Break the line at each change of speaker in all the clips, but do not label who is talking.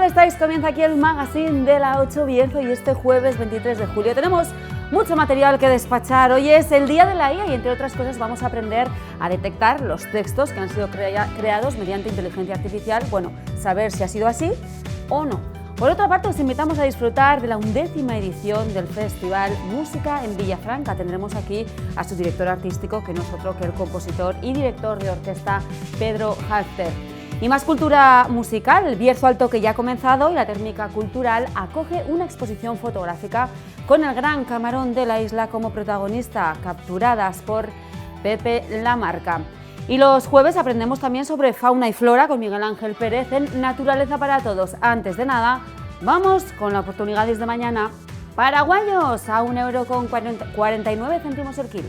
tal estáis? Comienza aquí el magazine de la 8 Bierzo y este jueves 23 de julio tenemos mucho material que despachar. Hoy es el día de la IA y entre otras cosas vamos a aprender a detectar los textos que han sido creados mediante inteligencia artificial, bueno, saber si ha sido así o no. Por otra parte, os invitamos a disfrutar de la 11ª edición del Festival Música en Villafranca. Tendremos aquí a su director artístico, que no es otro que el compositor y director de orquesta Pedro Halfter. Y más cultura musical, el Bierzo al Toque ya ha comenzado y la Térmica Cultural acoge una exposición fotográfica con el gran camarón de la isla como protagonista, capturadas por Pepe Lamarca. Y los jueves aprendemos también sobre fauna y flora con Miguel Ángel Pérez en Naturaleza para Todos. Antes de nada, vamos con la oportunidades de mañana. Paraguayos a 1,49 € el kilo.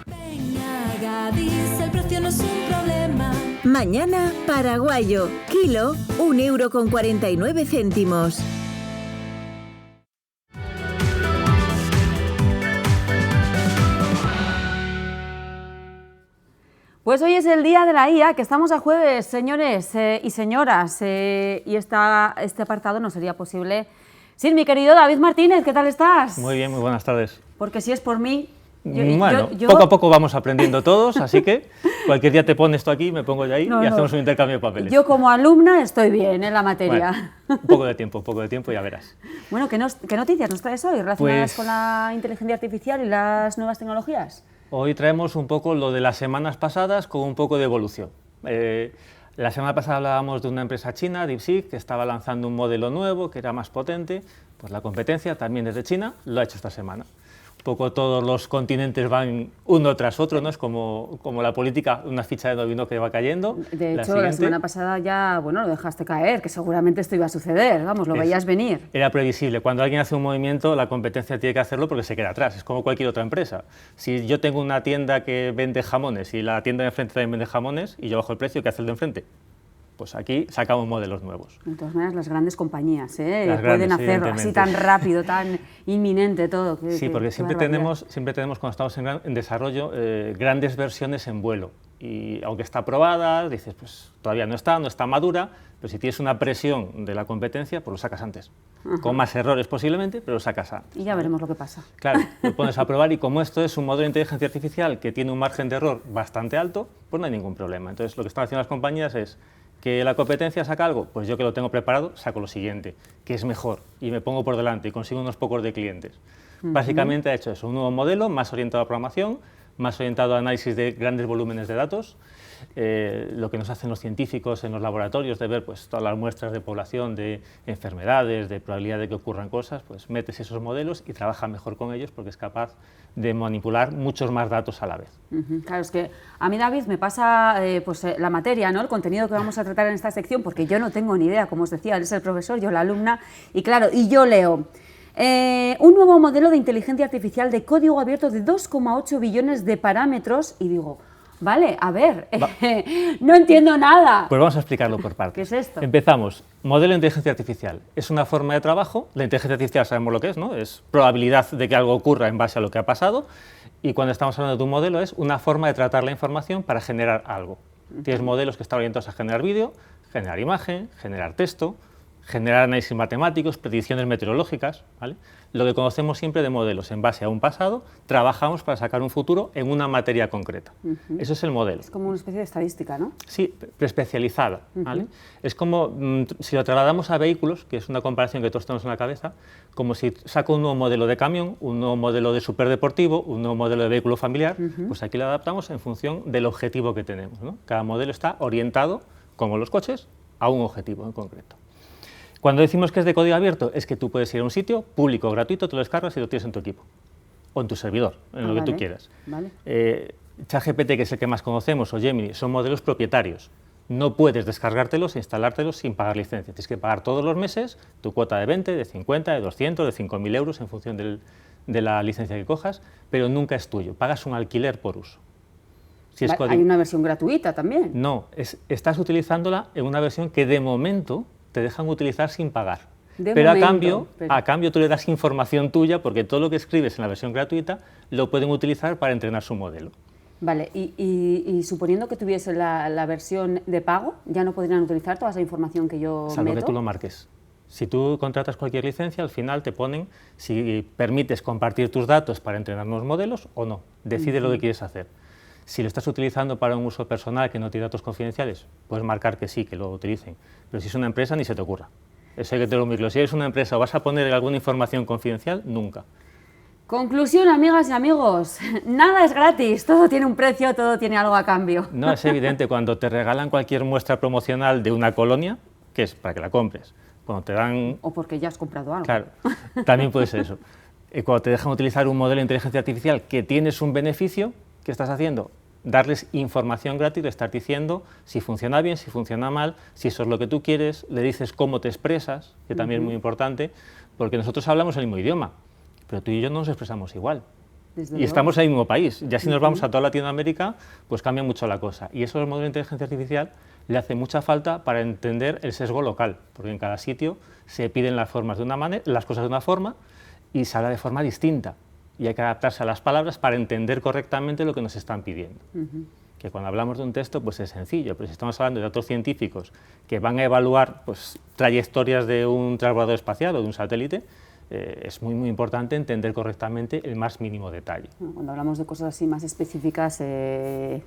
Venga, Gadis, el precio no es un problema.
Mañana, paraguayo, kilo, 1,49 €.
Pues hoy es el día de la IA, que estamos a jueves, señores y señoras, y este apartado no sería posible sin mi querido David Martínez. ¿Qué tal estás?
Muy bien, muy buenas tardes.
Porque si es por mí...
Poco a poco vamos aprendiendo todos, así que cualquier día te pones tú aquí, me pongo yo ahí y hacemos un intercambio de papeles.
Yo como alumna estoy bien en la materia.
Bueno, un poco de tiempo ya verás.
Bueno, ¿qué noticias nos traes hoy relacionadas con la inteligencia artificial y las nuevas tecnologías?
Hoy traemos un poco lo de las semanas pasadas con un poco de evolución. La semana pasada hablábamos de una empresa china, DeepSeek, que estaba lanzando un modelo nuevo que era más potente. Pues la competencia, también desde China, lo ha hecho esta semana. Un poco todos los continentes van uno tras otro, ¿no? Es como la política, una ficha de dominó que va cayendo.
De hecho, la semana pasada ya, bueno, lo dejaste caer, que seguramente esto iba a suceder, vamos, lo veías venir.
Era previsible. Cuando alguien hace un movimiento, la competencia tiene que hacerlo porque se queda atrás. Es como cualquier otra empresa. Si yo tengo una tienda que vende jamones y la tienda de enfrente también vende jamones y yo bajo el precio, ¿qué hace el de enfrente? Pues aquí sacamos modelos nuevos.
De todas maneras, las grandes compañías pueden hacerlo así tan rápido, tan inminente todo.
Sí, porque siempre tenemos cuando estamos en desarrollo grandes versiones en vuelo. Y aunque está aprobada, dices, pues todavía no está madura, pero si tienes una presión de la competencia, pues lo sacas antes. Con más errores posiblemente, pero lo sacas antes.
Y ya veremos lo que pasa.
Claro, lo pones a probar y como esto es un modelo de inteligencia artificial que tiene un margen de error bastante alto, pues no hay ningún problema. Entonces lo que están haciendo las compañías es que la competencia saca algo, pues yo que lo tengo preparado saco lo siguiente, que es mejor, y me pongo por delante y consigo unos pocos de clientes. Básicamente ha hecho eso, un nuevo modelo más orientado a programación, más orientado a análisis de grandes volúmenes de datos, lo que nos hacen los científicos en los laboratorios de ver pues, todas las muestras de población, de enfermedades, de probabilidad de que ocurran cosas, pues metes esos modelos y trabaja mejor con ellos porque es capaz de manipular muchos más datos a la vez.
Claro, es que a mí, David, me pasa la materia, ¿no? El contenido que vamos a tratar en esta sección, porque yo no tengo ni idea, como os decía, él es el profesor, yo la alumna, y claro, y yo leo un nuevo modelo de inteligencia artificial de código abierto de 2,8 billones de parámetros, y digo, vale, a ver, no entiendo nada.
Pues vamos a explicarlo por partes.
¿Qué es esto?
Empezamos. Modelo de inteligencia artificial. Es una forma de trabajo. La inteligencia artificial sabemos lo que es, ¿no? Es probabilidad de que algo ocurra en base a lo que ha pasado. Y cuando estamos hablando de un modelo es una forma de tratar la información para generar algo. Tienes modelos que están orientados a generar vídeo, generar imagen, generar texto, generar análisis matemáticos, predicciones meteorológicas, ¿vale? Lo que conocemos siempre de modelos en base a un pasado, trabajamos para sacar un futuro en una materia concreta. Eso es el modelo.
Es como una especie de estadística, ¿no?
Sí, preespecializada, ¿vale? Es como, si lo trasladamos a vehículos, que es una comparación que todos tenemos en la cabeza, como si saco un nuevo modelo de camión, un nuevo modelo de superdeportivo, un nuevo modelo de vehículo familiar, pues aquí lo adaptamos en función del objetivo que tenemos, ¿no? Cada modelo está orientado, como los coches, a un objetivo en concreto. Cuando decimos que es de código abierto, es que tú puedes ir a un sitio público, gratuito, te lo descargas y lo tienes en tu equipo, o en tu servidor, en lo que tú quieras.
Vale.
ChatGPT, que es el que más conocemos, o Gemini, son modelos propietarios. No puedes descargártelos e instalártelos sin pagar licencia. Tienes que pagar todos los meses tu cuota de 20, de 50, de 200, de 5.000 euros en función de la licencia que cojas, pero nunca es tuyo. Pagas un alquiler por uso. Si es
¿Hay una versión gratuita también?
No, estás utilizándola en una versión que de momento te dejan utilizar sin pagar. Pero a cambio tú le das información tuya porque todo lo que escribes en la versión gratuita lo pueden utilizar para entrenar su modelo.
Vale, y suponiendo que tuviese la versión de pago, ¿ya no podrían utilizar toda esa información que yo
salvo
meto?
que tú lo marques. Si tú contratas cualquier licencia, al final te ponen si permites compartir tus datos para entrenar nuevos modelos o no. Decide lo que quieres hacer. Si lo estás utilizando para un uso personal que no tiene datos confidenciales, puedes marcar que sí, que lo utilicen. Pero si es una empresa, ni se te ocurra. Eso hay que tenerlo muy claro. Si eres una empresa o vas a poner alguna información confidencial, nunca.
Conclusión, amigas y amigos, nada es gratis, todo tiene un precio, todo tiene algo a cambio.
No, es evidente, cuando te regalan cualquier muestra promocional de una colonia, que es para que la compres. Cuando te dan...
O porque ya has comprado algo.
Claro, también puede ser eso. Cuando te dejan utilizar un modelo de inteligencia artificial que tienes un beneficio, ¿qué estás haciendo? Darles información gratis, de estar diciendo si funciona bien, si funciona mal, si eso es lo que tú quieres, le dices cómo te expresas, que también es muy importante, porque nosotros hablamos el mismo idioma, pero tú y yo no nos expresamos igual. Y estamos en el mismo país. Ya si nos vamos a toda Latinoamérica, pues cambia mucho la cosa. Y eso, el modelo de inteligencia artificial le hace mucha falta para entender el sesgo local, porque en cada sitio se piden las formas de una manera, las cosas de una forma y se habla de forma distinta. Y hay que adaptarse a las palabras para entender correctamente lo que nos están pidiendo. Que cuando hablamos de un texto, pues es sencillo, pero si estamos hablando de datos científicos que van a evaluar pues, trayectorias de un transbordador espacial o de un satélite, es muy importante entender correctamente el más mínimo detalle.
Cuando hablamos de cosas así más específicas,
de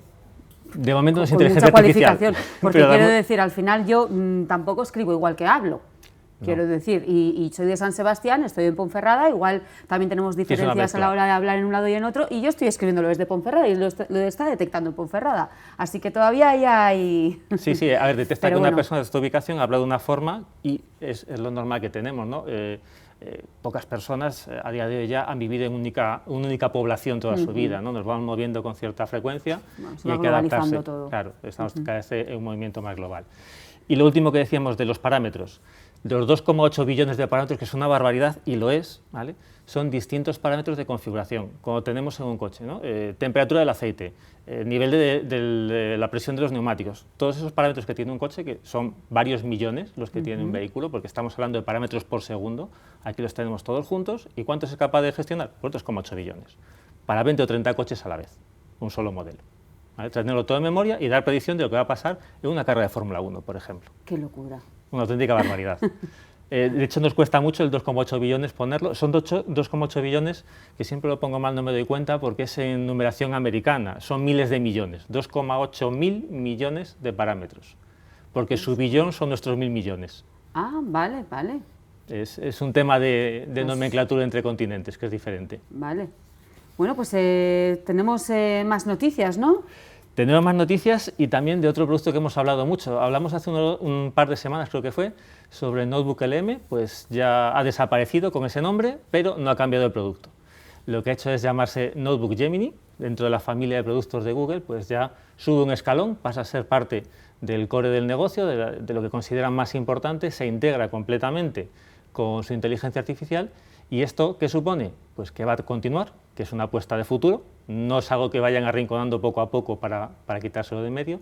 momento no es
con
inteligencia
mucha
artificial.
cualificación, porque quiero decir, al final yo tampoco escribo igual que hablo. Quiero decir, y soy de San Sebastián, estoy en Ponferrada, igual también tenemos diferencias a la hora de hablar en un lado y en otro, y yo estoy escribiéndolo desde Ponferrada y lo está detectando en Ponferrada, así que todavía hay...
Sí, a ver, detecta que una persona de esta ubicación habla de una forma y es lo normal que tenemos, ¿no? Pocas personas a día de hoy ya han vivido en una única población toda su vida, ¿no? Nos vamos moviendo con cierta frecuencia y hay que adaptarse.
Todo.
Claro, estamos cada vez en un movimiento más global. Y lo último que decíamos de los parámetros, de los 2,8 billones de parámetros, que es una barbaridad, y lo es, ¿vale? Son distintos parámetros de configuración, como tenemos en un coche, ¿no? Temperatura del aceite, nivel de la presión de los neumáticos, todos esos parámetros que tiene un coche, que son varios millones los que tiene un vehículo, porque estamos hablando de parámetros por segundo, aquí los tenemos todos juntos, ¿y cuánto es capaz de gestionar? Pues 2,8 billones, para 20 o 30 coches a la vez, un solo modelo. ¿Vale? Tenerlo todo en memoria y dar predicción de lo que va a pasar en una carrera de Fórmula 1, por ejemplo.
¡Qué locura!
Una auténtica barbaridad. De hecho, nos cuesta mucho el 2,8 billones ponerlo. Son 2,8 billones, que siempre lo pongo mal, no me doy cuenta, porque es en numeración americana. Son miles de millones. 2,8 mil millones de parámetros. Porque su billón son nuestros 1.000 millones.
Ah, vale.
Es un tema de nomenclatura entre continentes, que es diferente.
Vale. Bueno, pues tenemos más noticias, ¿no?
Tenemos más noticias y también de otro producto que hemos hablado mucho. Hablamos hace un par de semanas, creo que fue, sobre Notebook LM, pues ya ha desaparecido con ese nombre, pero no ha cambiado el producto. Lo que ha hecho es llamarse Notebook Gemini, dentro de la familia de productos de Google, pues ya sube un escalón, pasa a ser parte del core del negocio, de lo que consideran más importante, se integra completamente con su inteligencia artificial. ¿Y esto qué supone? Pues que va a continuar, que es una apuesta de futuro, no es algo que vayan arrinconando poco a poco para quitárselo de en medio,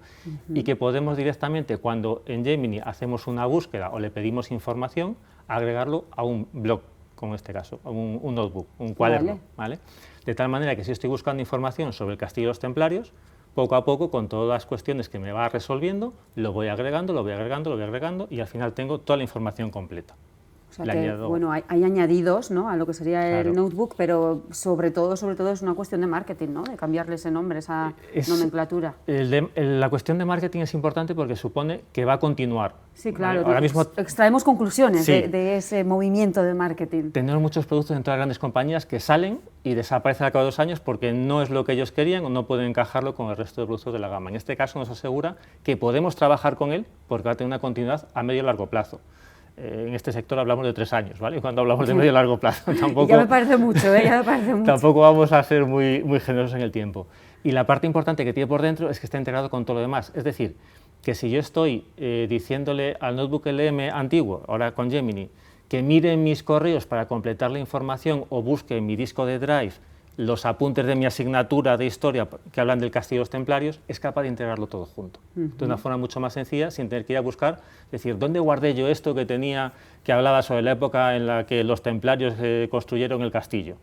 y que podemos directamente, cuando en Gemini hacemos una búsqueda o le pedimos información, agregarlo a un blog, como en este caso, a un notebook, un cuaderno, ¿vale? De tal manera que si estoy buscando información sobre el Castillo de los Templarios, poco a poco, con todas las cuestiones que me va resolviendo, lo voy agregando, y al final tengo toda la información completa.
O sea que, bueno, hay añadidos, ¿no?, a lo que sería el notebook, pero sobre todo es una cuestión de marketing, ¿no?, de cambiarle ese nombre, esa nomenclatura.
La cuestión de marketing es importante porque supone que va a continuar.
Sí, claro,
¿vale? Ahora mismo
extraemos conclusiones de ese movimiento de marketing.
Tenemos muchos productos en todas las grandes compañías que salen y desaparecen al cabo de 2 años porque no es lo que ellos querían o no pueden encajarlo con el resto de productos de la gama. En este caso nos asegura que podemos trabajar con él porque va a tener una continuidad a medio y largo plazo. En este sector hablamos de 3 años, ¿vale? Cuando hablamos de medio y largo plazo, tampoco...
Ya me parece mucho, ya me parece mucho.
Tampoco vamos a ser muy generosos en el tiempo. Y la parte importante que tiene por dentro es que está integrado con todo lo demás. Es decir, que si yo estoy diciéndole al Notebook LM antiguo, ahora con Gemini, que mire mis correos para completar la información o busque en mi disco de Drive los apuntes de mi asignatura de historia que hablan del Castillo de los Templarios, es capaz de integrarlo todo junto, de una forma mucho más sencilla, sin tener que ir a buscar, decir, ¿dónde guardé yo esto que hablaba sobre la época en la que los templarios construyeron el castillo?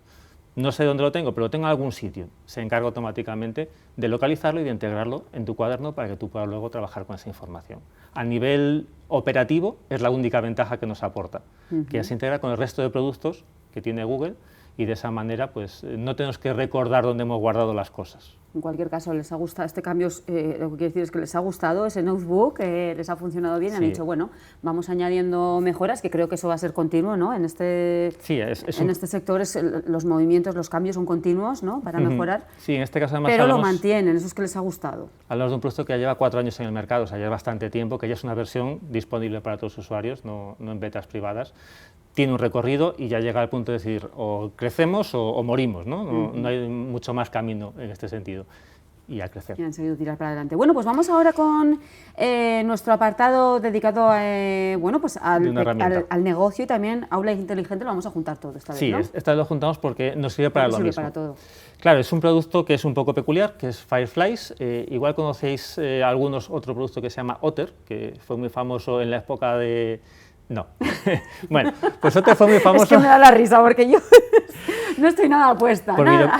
no sé dónde lo tengo, pero lo tengo en algún sitio, se encarga automáticamente de localizarlo y de integrarlo en tu cuaderno para que tú puedas luego trabajar con esa información. A nivel operativo es la única ventaja que nos aporta, que ya se integra con el resto de productos que tiene Google y de esa manera pues no tenemos que recordar dónde hemos guardado las cosas.
En cualquier caso, les ha gustado este cambio, lo que quiere decir es que les ha gustado ese notebook, les ha funcionado bien, sí. Han dicho, bueno, vamos añadiendo mejoras, que creo que eso va a ser continuo, ¿no? En este, sí, en este sector los movimientos, los cambios son continuos, ¿no? Para mejorar,
sí, en este caso además
pero lo mantienen, eso es que les ha gustado.
Hablamos de un producto que ya lleva 4 años en el mercado, o sea, ya es bastante tiempo, que ya es una versión disponible para todos los usuarios, no en betas privadas. Tiene un recorrido y ya llega al punto de decir o crecemos o morimos, ¿no? No hay mucho más camino en este sentido. Y a crecer.
Y han seguido tirar para adelante. Bueno, pues vamos ahora con nuestro apartado dedicado bueno, pues al negocio y también aula inteligente, lo vamos a juntar todo esta vez,
sí,
¿no?
Esta vez lo juntamos porque nos sirve para lo mismo.
Para todo.
Claro, es un producto que es un poco peculiar, que es Fireflies. Igual conocéis algunos otro producto que se llama Otter, que fue muy famoso en la época de... No. Bueno, pues Otter fue muy famoso...
Es que me da la risa porque yo no estoy nada puesta.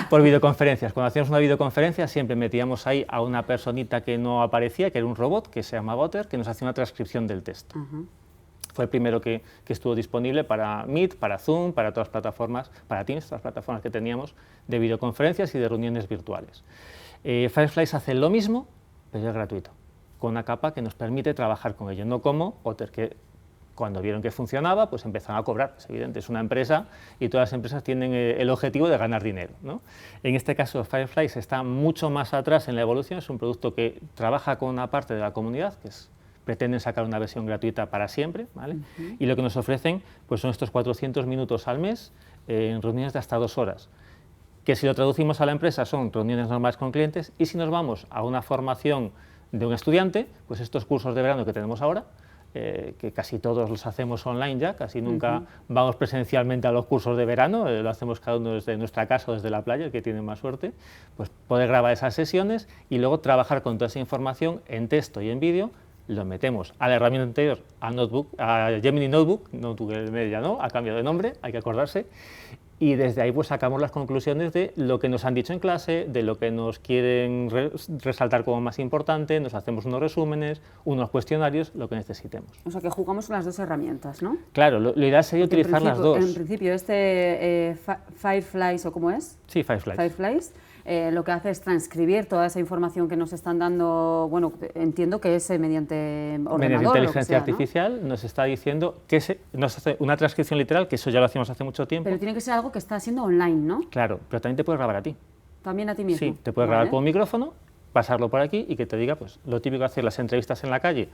Por videoconferencias. Cuando hacíamos una videoconferencia siempre metíamos ahí a una personita que no aparecía, que era un robot, que se llamaba Otter, que nos hacía una transcripción del texto. Fue el primero que estuvo disponible para Meet, para Zoom, para todas las plataformas, para Teams, todas las plataformas que teníamos de videoconferencias y de reuniones virtuales. Fireflies hace lo mismo, pero es gratuito, con una capa que nos permite trabajar con ello, no como Otter, que cuando vieron que funcionaba, pues empezaron a cobrar. Es evidente, es una empresa y todas las empresas tienen el objetivo de ganar dinero, ¿no? En este caso, Fireflies está mucho más atrás en la evolución, es un producto que trabaja con una parte de la comunidad, que pretenden sacar una versión gratuita para siempre, ¿vale? Y lo que nos ofrecen pues, son estos 400 minutos al mes en reuniones de hasta 2 horas, que si lo traducimos a la empresa son reuniones normales con clientes, y si nos vamos a una formación de un estudiante, pues estos cursos de verano que tenemos ahora, que casi todos los hacemos online ya, casi nunca vamos presencialmente a los cursos de verano, lo hacemos cada uno desde nuestra casa o desde la playa, el que tiene más suerte, pues poder grabar esas sesiones y luego trabajar con toda esa información en texto y en vídeo, lo metemos a la herramienta anterior, a Gemini Notebook Media, ¿no? Ha cambiado de nombre, hay que acordarse, y desde ahí pues sacamos las conclusiones de lo que nos han dicho en clase, de lo que nos quieren resaltar como más importante, nos hacemos unos resúmenes, unos cuestionarios, lo que necesitemos.
O sea que jugamos con las dos herramientas, ¿no?
Claro, lo ideal sería utilizar las dos.
En principio Fireflies, ¿o cómo es?
Sí, Fireflies.
Lo que hace es transcribir toda esa información que nos están dando, bueno, entiendo que es mediante ordenador.
Mediante inteligencia artificial, ¿no? Nos está diciendo que nos hace una transcripción literal, que eso ya lo hacíamos hace mucho tiempo.
Pero tiene que ser algo que está siendo online, ¿no?
Claro, pero también te puedes grabar a ti.
¿También a ti mismo?
Sí, te puedes grabar con un micrófono, pasarlo por aquí y que te diga, pues, lo típico de hacer las entrevistas en la calle,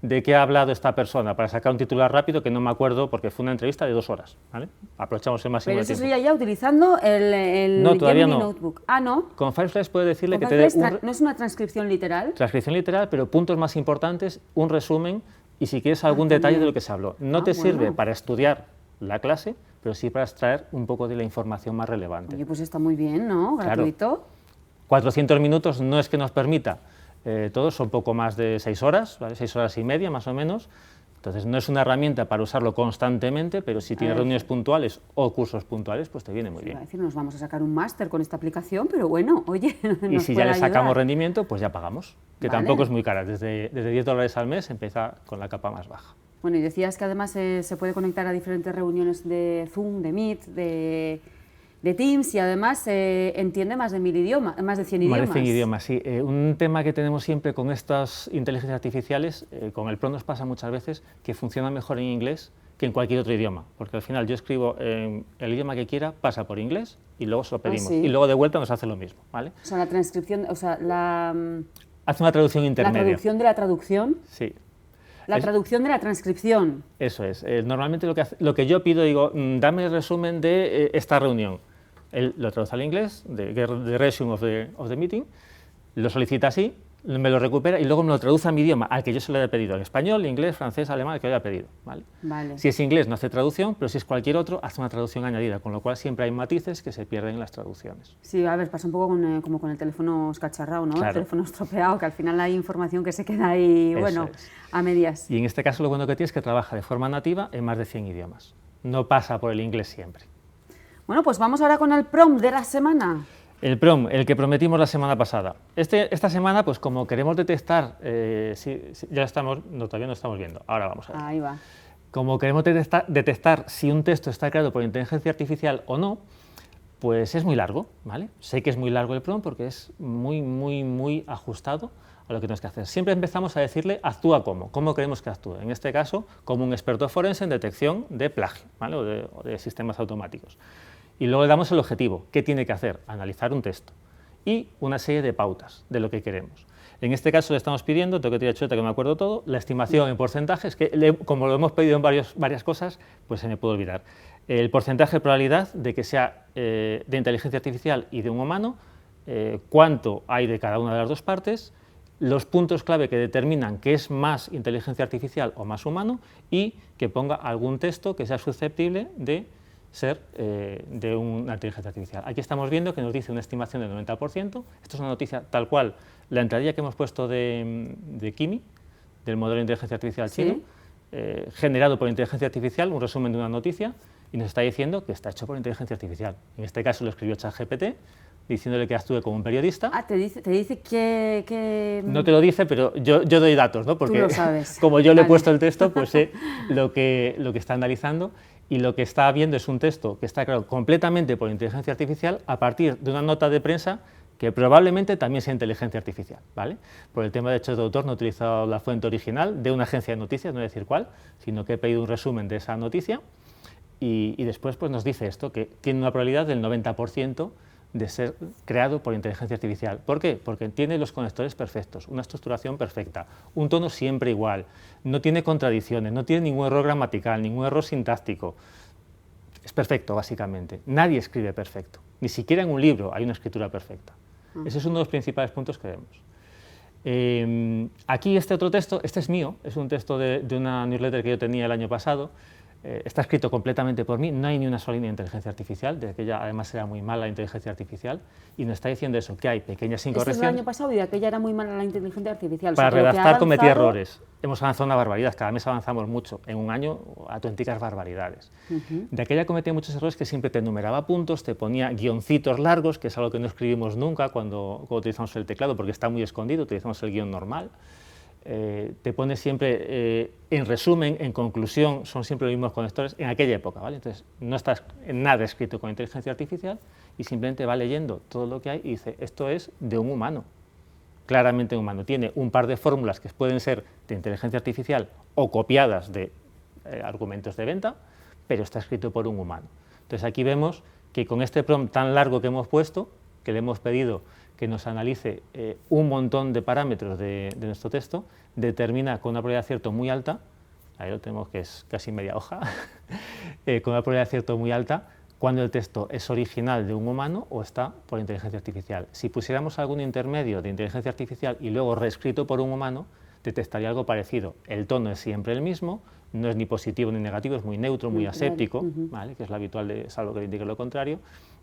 de qué ha hablado esta persona, para sacar un titular rápido que no me acuerdo porque fue una entrevista de 2 horas, ¿vale? Aprovechamos el máximo de tiempo.
Pero eso sería ya utilizando el
no, todavía
Gemini
no.
Notebook. Ah, ¿no?
Con Fireflies puedes decirle que te
dé
¿No
es una transcripción literal?
Transcripción literal, pero puntos más importantes, un resumen y si quieres algún detalle de lo que se habló. No te sirve para estudiar la clase, pero sí para extraer un poco de la información más relevante.
Oye, pues está muy bien, ¿no? Gratuito.
Claro. 400 minutos no es que nos permita todos, son poco más de 6 horas, ¿vale? 6 horas y media más o menos. Entonces no es una herramienta para usarlo constantemente, pero si tienes reuniones puntuales o cursos puntuales, pues te viene muy bien.
Es decir, nos vamos a sacar un máster con esta aplicación, pero bueno, oye,
y si ya le sacamos rendimiento, pues ya pagamos, que tampoco es muy cara, desde $10 al mes empieza con la capa más baja.
Bueno, y decías que además se puede conectar a diferentes reuniones de Zoom, de Meet, de Teams, y además entiende más de 1.000 idiomas, más de 100 idiomas.
Más de 100 idiomas, sí. Un tema que tenemos siempre con estas inteligencias artificiales, con el Pro nos pasa muchas veces que funciona mejor en inglés que en cualquier otro idioma, porque al final yo escribo en el idioma que quiera, pasa por inglés y luego se lo pedimos,
sí.
Y luego de vuelta nos hace lo mismo, ¿vale?
O sea, la transcripción, o sea,
hace una traducción intermedia.
La traducción de la traducción.
Sí.
La traducción de la transcripción.
Eso es. Normalmente lo que yo pido, digo, dame el resumen de esta reunión. Él lo traduce al inglés, the resume of the meeting, lo solicita así, me lo recupera y luego me lo traduce a mi idioma, al que yo se lo haya pedido, el español, inglés, francés, alemán, el que haya pedido. ¿Vale? Si es inglés no hace traducción, pero si es cualquier otro, hace una traducción añadida, con lo cual siempre hay matices que se pierden en las traducciones.
Sí, a ver, pasa un poco como con el teléfono escacharrado, ¿no?
Claro.
El teléfono estropeado, que al final hay información que se queda ahí, bueno, a medias.
Y en este caso lo bueno que tiene es que trabaja de forma nativa en más de 100 idiomas. No pasa por el inglés siempre.
Bueno, pues vamos ahora con el prompt de la semana.
El prompt, el que prometimos la semana pasada. Esta semana, pues como queremos detectar, ya estamos, no, todavía no estamos viendo, ahora vamos a ver.
Ahí va.
Como queremos detectar si un texto está creado por inteligencia artificial o no, pues es muy largo, ¿vale? Sé que es muy largo el prompt porque es muy ajustado a lo que tenemos que hacer. Siempre empezamos a decirle actúa cómo queremos que actúe. En este caso, como un experto forense en detección de plagio, ¿vale? o de sistemas automáticos. Y luego le damos el objetivo, ¿qué tiene que hacer? Analizar un texto y una serie de pautas de lo que queremos. En este caso le estamos pidiendo, tengo que tirar chuleta que me acuerdo todo, la estimación en porcentajes, que como lo hemos pedido en varias cosas, pues se me puede olvidar. El porcentaje de probabilidad de que sea de inteligencia artificial y de un humano, cuánto hay de cada una de las dos partes, los puntos clave que determinan que es más inteligencia artificial o más humano y que ponga algún texto que sea susceptible de ser de una inteligencia artificial. Aquí estamos viendo que nos dice una estimación del 90%. Esto es una noticia tal cual, la entradilla que hemos puesto de Kimi, del modelo de inteligencia artificial chino, generado por inteligencia artificial, un resumen de una noticia, y nos está diciendo que está hecho por inteligencia artificial. En este caso lo escribió ChatGPT, diciéndole que actúe como un periodista.
Ah, te dice que...
No te lo dice, pero yo doy datos, ¿no? Porque
tú lo sabes.
Como yo le he puesto el texto, pues sé lo que está analizando, y lo que está viendo es un texto que está creado completamente por inteligencia artificial a partir de una nota de prensa que probablemente también sea inteligencia artificial, ¿vale? Por el tema de derechos de autor no he utilizado la fuente original de una agencia de noticias, no voy a decir cuál, sino que he pedido un resumen de esa noticia y después pues nos dice esto, que tiene una probabilidad del 90% de ser creado por inteligencia artificial. ¿Por qué? Porque tiene los conectores perfectos, una estructuración perfecta, un tono siempre igual, no tiene contradicciones, no tiene ningún error gramatical, ningún error sintáctico. Es perfecto, básicamente. Nadie escribe perfecto. Ni siquiera en un libro hay una escritura perfecta. Ese es uno de los principales puntos que vemos. Aquí este otro texto, este es mío, es un texto de una newsletter que yo tenía el año pasado. Está escrito completamente por mí, no hay ni una sola línea de inteligencia artificial, de aquella además era muy mala la inteligencia artificial, y nos está diciendo eso, que hay pequeñas incorrecciones.
Esto es el año pasado y de aquella era muy mala la inteligencia artificial.
Para
o sea,
redactar cometí errores. Hemos avanzado una barbaridad, cada mes avanzamos mucho, en un año auténticas barbaridades. De aquella cometía muchos errores que siempre te enumeraba puntos, te ponía guioncitos largos, que es algo que no escribimos nunca cuando utilizamos el teclado, porque está muy escondido, utilizamos el guión normal. Te pone siempre, en resumen, en conclusión, son siempre los mismos conectores en aquella época, ¿vale? Entonces, no está en nada escrito con inteligencia artificial y simplemente va leyendo todo lo que hay y dice, esto es de un humano, claramente un humano. Tiene un par de fórmulas que pueden ser de inteligencia artificial o copiadas de argumentos de venta, pero está escrito por un humano. Entonces, aquí vemos que con este prompt tan largo que hemos puesto, que le hemos pedido que nos analice un montón de parámetros de nuestro texto, determina con una probabilidad de acierto muy alta, ahí lo tenemos que es casi media hoja, con una probabilidad de acierto muy alta, cuando el texto es original de un humano o está por inteligencia artificial. Si pusiéramos algún intermedio de inteligencia artificial y luego reescrito por un humano, detectaría algo parecido. El tono es siempre el mismo, no es ni positivo ni negativo, es muy neutro, muy aséptico, ¿vale? Que es lo habitual, salvo que indique lo contrario,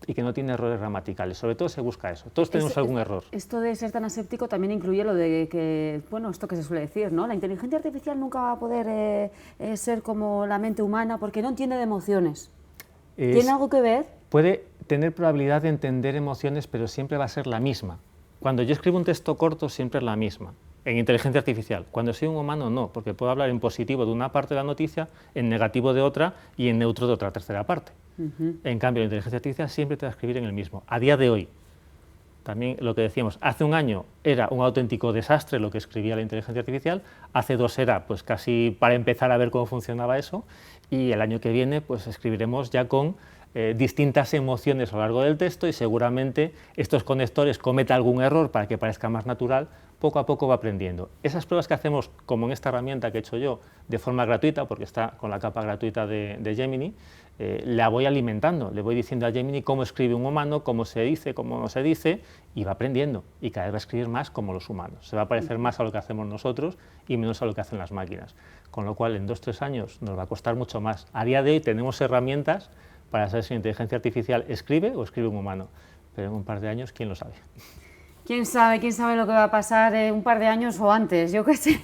y que no tiene errores gramaticales. Sobre todo se busca eso. Todos tenemos algún error.
Esto de ser tan aséptico también incluye lo de que, bueno, esto que se suele decir, ¿no? La inteligencia artificial nunca va a poder ser como la mente humana porque no entiende de emociones. ¿Tiene algo que ver?
Puede tener probabilidad de entender emociones, pero siempre va a ser la misma. Cuando yo escribo un texto corto, siempre es la misma. En inteligencia artificial. Cuando soy un humano, no, porque puedo hablar en positivo de una parte de la noticia, en negativo de otra y en neutro de otra tercera parte. En cambio, la inteligencia artificial siempre te va a escribir en el mismo. A día de hoy, también lo que decíamos, hace un año era un auténtico desastre lo que escribía la inteligencia artificial, hace 2 era pues casi para empezar a ver cómo funcionaba eso, y el año que viene pues escribiremos ya con distintas emociones a lo largo del texto y seguramente estos conectores cometa algún error para que parezca más natural, poco a poco va aprendiendo. Esas pruebas que hacemos, como en esta herramienta que he hecho yo, de forma gratuita, porque está con la capa gratuita de Gemini, la voy alimentando, le voy diciendo a Gemini cómo escribe un humano, cómo se dice, cómo no se dice, y va aprendiendo, y cada vez va a escribir más como los humanos. Se va a parecer más a lo que hacemos nosotros y menos a lo que hacen las máquinas. Con lo cual, en 2 o 3 años nos va a costar mucho más. A día de hoy tenemos herramientas para saber si la inteligencia artificial escribe o escribe un humano, pero en un par de años, ¿quién lo sabe? ¿Quién sabe
¿Quién sabe lo que va a pasar en un par de años o antes? Yo qué sé.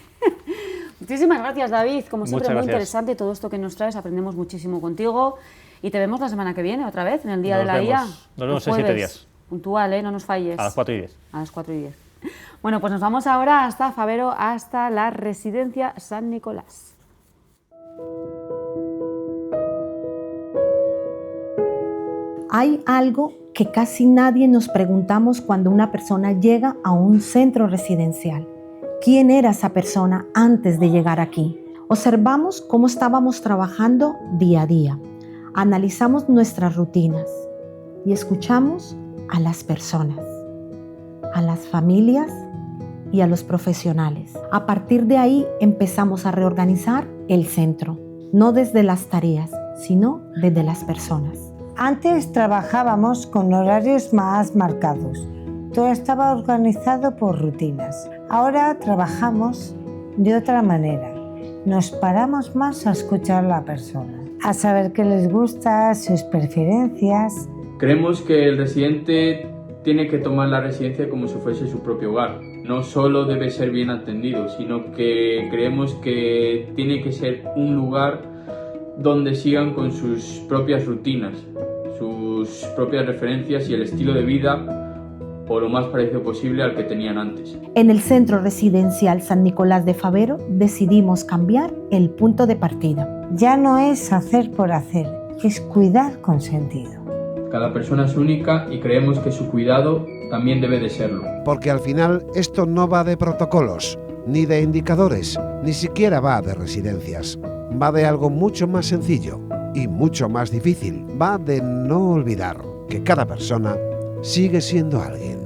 Muchísimas gracias, David. Como siempre,
Muchas
muy
gracias.
interesante todo esto que nos traes. Aprendemos muchísimo contigo. Y te vemos la semana que viene, otra vez, en el Día
Nos
de la
vemos.
IA.
Nos vemos
El
en 7
jueves.
días.
Puntual, ¿eh? No nos falles.
A las 4:10.
A las 4:10. Bueno, pues nos vamos ahora hasta Favero, hasta la Residencia San Nicolás.
Hay algo que casi nadie nos preguntamos cuando una persona llega a un centro residencial. ¿Quién era esa persona antes de llegar aquí? Observamos cómo estábamos trabajando día a día. Analizamos nuestras rutinas y escuchamos a las personas, a las familias y a los profesionales. A partir de ahí empezamos a reorganizar el centro, no desde las tareas, sino desde las personas.
Antes trabajábamos con horarios más marcados. Todo estaba organizado por rutinas. Ahora trabajamos de otra manera. Nos paramos más a escuchar a la persona, a saber qué les gusta, sus preferencias.
Creemos que el residente tiene que tomar la residencia como si fuese su propio hogar. No solo debe ser bien atendido, sino que creemos que tiene que ser un lugar donde sigan con sus propias rutinas, sus propias referencias y el estilo de vida o lo más parecido posible al que tenían antes.
En el Centro Residencial San Nicolás de Favero decidimos cambiar el punto de partida.
Ya no es hacer por hacer, es cuidar con sentido.
Cada persona es única y creemos que su cuidado también debe de serlo.
Porque al final esto no va de protocolos, ni de indicadores, ni siquiera va de residencias. Va de algo mucho más sencillo y mucho más difícil. Va de no olvidar que cada persona sigue siendo alguien.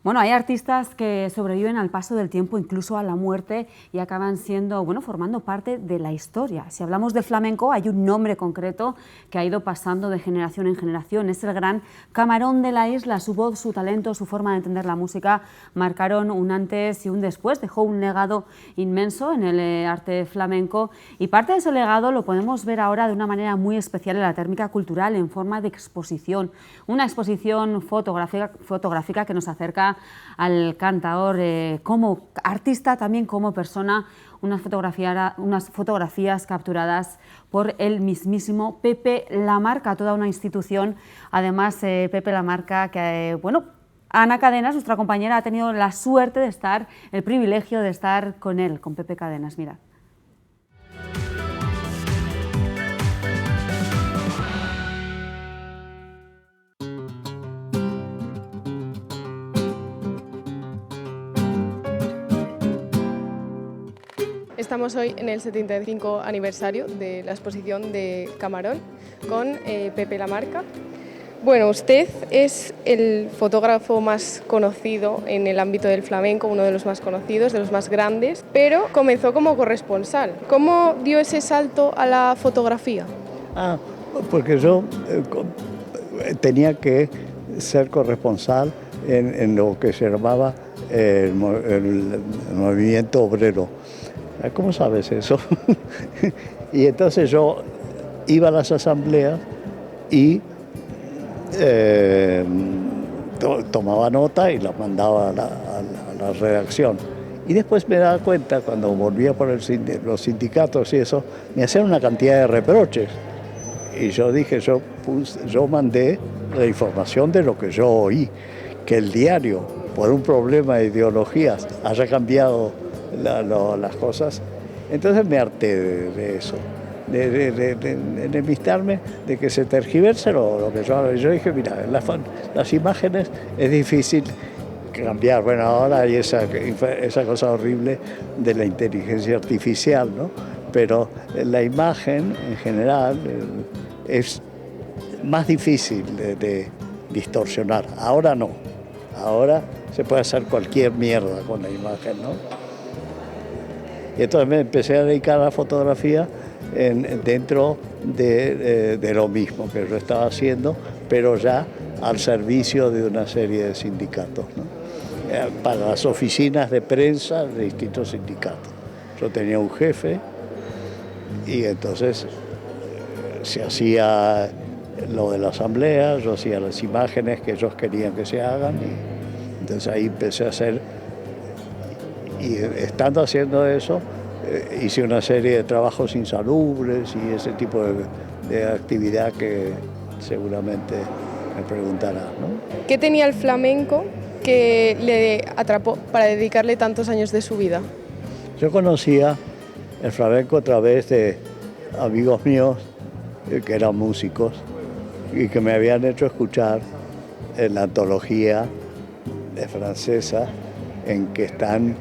Bueno, hay artistas que sobreviven al paso del tiempo, incluso a la muerte, y acaban siendo, bueno, formando parte de la historia. Si hablamos de flamenco, hay un nombre concreto que ha ido pasando de generación en generación. Es el gran Camarón de la Isla. Su voz, su talento, su forma de entender la música marcaron un antes y un después. Dejó un legado inmenso en el arte flamenco, y parte de ese legado lo podemos ver ahora de una manera muy especial en la Térmica Cultural, en forma de exposición. Una exposición fotográfica que nos acerca al cantaor como artista, también como persona, unas fotografías capturadas por el mismísimo Pepe Lamarca, toda una institución. Además, Pepe Lamarca, que bueno, Ana Cadenas, nuestra compañera, ha tenido la suerte de estar, el privilegio de estar con él, con Pepe Cadenas. Mirad.
Estamos hoy en el 75 aniversario de la exposición de Camarón con Pepe Lamarca. Bueno, usted es el fotógrafo más conocido en el ámbito del flamenco, uno de los más conocidos, de los más grandes, pero comenzó como corresponsal. ¿Cómo dio ese salto a la fotografía?
Porque yo tenía que ser corresponsal en lo que se llamaba el movimiento obrero. ¿Cómo sabes eso? Y entonces yo iba a las asambleas y tomaba nota y la mandaba a la redacción. Y después me daba cuenta, cuando volvía por los sindicatos y eso, me hacían una cantidad de reproches. Y yo dije, yo mandé la información de lo que yo oí, que el diario, por un problema de ideologías, haya cambiado las cosas. Entonces me harté de eso, de enemistarme, de que se tergiverse lo que yo hago. Yo dije, mira, las imágenes es difícil cambiar. Bueno, ahora hay esa cosa horrible de la inteligencia artificial, ¿no? Pero la imagen en general es más difícil de distorsionar. Ahora no. Ahora se puede hacer cualquier mierda con la imagen, ¿no? Y entonces me empecé a dedicar a la fotografía dentro de lo mismo que yo estaba haciendo, pero ya al servicio de una serie de sindicatos, ¿no? Para las oficinas de prensa de distintos sindicatos. Yo tenía un jefe y entonces se hacía lo de la asamblea, yo hacía las imágenes que ellos querían que se hagan Entonces ahí empecé a hacer, y estando haciendo eso, hice una serie de trabajos insalubres y ese tipo de actividad que seguramente me preguntarás, ¿no?
¿Qué tenía el flamenco que le atrapó para dedicarle tantos años de su vida?
Yo conocía el flamenco a través de amigos míos que eran músicos y que me habían hecho escuchar en la antología francesa en que están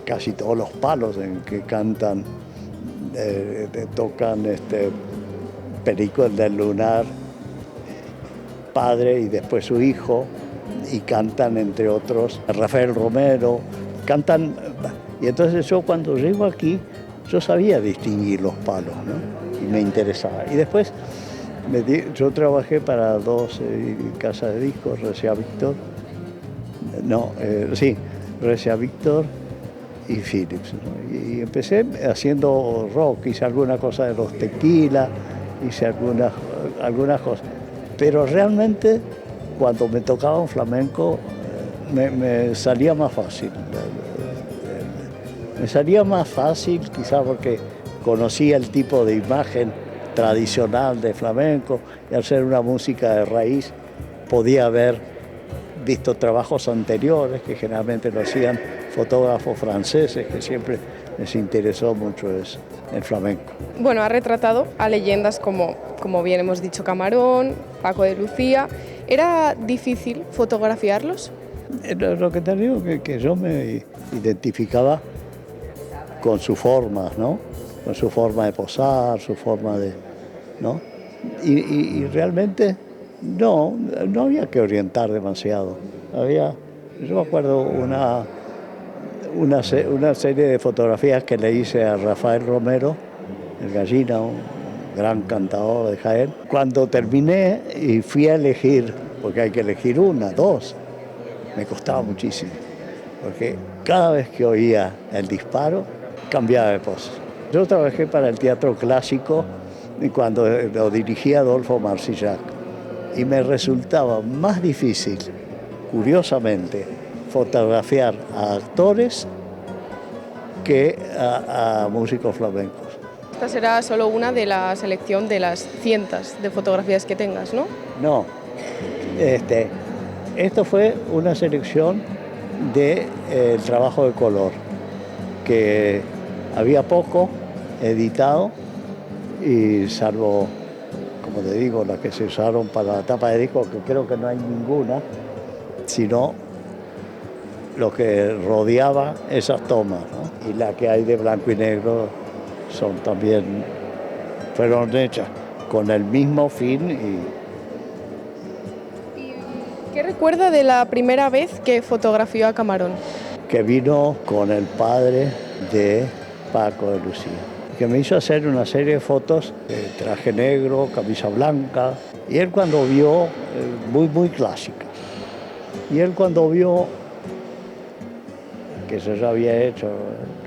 casi todos los palos, en que cantan, tocan Perico del Lunar, padre y después su hijo, y cantan entre otros Rafael Romero, cantan, y entonces yo cuando llego aquí yo sabía distinguir los palos, ¿no? Y me interesaba. Y después yo trabajé para dos casas de discos, Recia Víctor, Recia Víctor y Philips, ¿no? Y empecé haciendo rock, hice alguna cosa de los Tequila, hice algunas cosas, pero realmente cuando me tocaba un flamenco me salía más fácil. Me salía más fácil quizás porque conocía el tipo de imagen tradicional de flamenco y al ser una música de raíz podía haber visto trabajos anteriores que generalmente lo hacían fotógrafos franceses, que siempre les interesó mucho eso, el flamenco.
Bueno, ha retratado a leyendas como bien hemos dicho, Camarón, Paco de Lucía. ¿Era difícil fotografiarlos?
Lo que te digo que yo me identificaba con sus formas, ¿no? Con su forma de posar, su forma de, ¿no? Y realmente no había que orientar demasiado. Yo me acuerdo una serie de fotografías que le hice a Rafael Romero, el Gallina, un gran cantador de Jaén. Cuando terminé y fui a elegir, porque hay que elegir una, dos, me costaba muchísimo, porque cada vez que oía el disparo, cambiaba de pose. Yo trabajé para el Teatro Clásico cuando lo dirigía Adolfo Marsillac y me resultaba más difícil, curiosamente, fotografiar a actores que a músicos flamencos.
Esta será solo una de la selección de las cientos de fotografías que tengas, ¿no?
No, esto fue una selección del trabajo de color, que había poco editado y salvo, como te digo, las que se usaron para la tapa de disco, que creo que no hay ninguna, sino lo que rodeaba esas tomas, ¿no? Y la que hay de blanco y negro fueron hechas con el mismo fin.
¿Y qué recuerda de la primera vez que fotografió a Camarón?
Que vino con el padre de Paco de Lucía, que me hizo hacer una serie de fotos de traje negro, camisa blanca, y él cuando vio, muy clásica, y él cuando vio que yo ya había hecho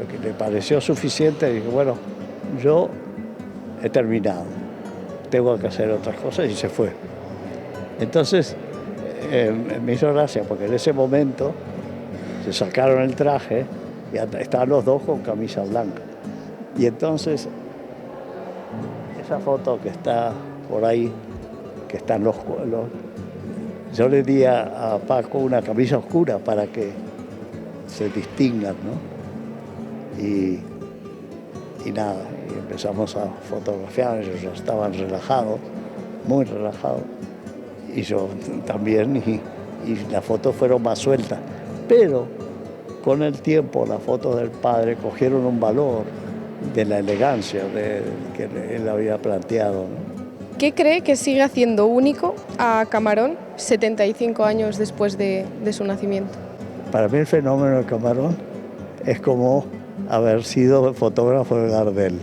lo que le pareció suficiente, dijo, bueno, yo he terminado, tengo que hacer otras cosas, y se fue. Entonces me hizo gracia, porque en ese momento se sacaron el traje y estaban los dos con camisa blanca. Y entonces, esa foto que está por ahí, que están yo le di a Paco una camisa oscura para que se distingan, ¿no? Y nada, y empezamos a fotografiar, ellos ya estaban relajados, muy relajados, y yo también, y las fotos fueron más sueltas. Pero con el tiempo las fotos del padre cogieron un valor de la elegancia que él había planteado, ¿no?
¿Qué cree que sigue haciendo único a Camarón 75 años después de su nacimiento?
Para mí el fenómeno de Camarón es como haber sido fotógrafo de Gardel.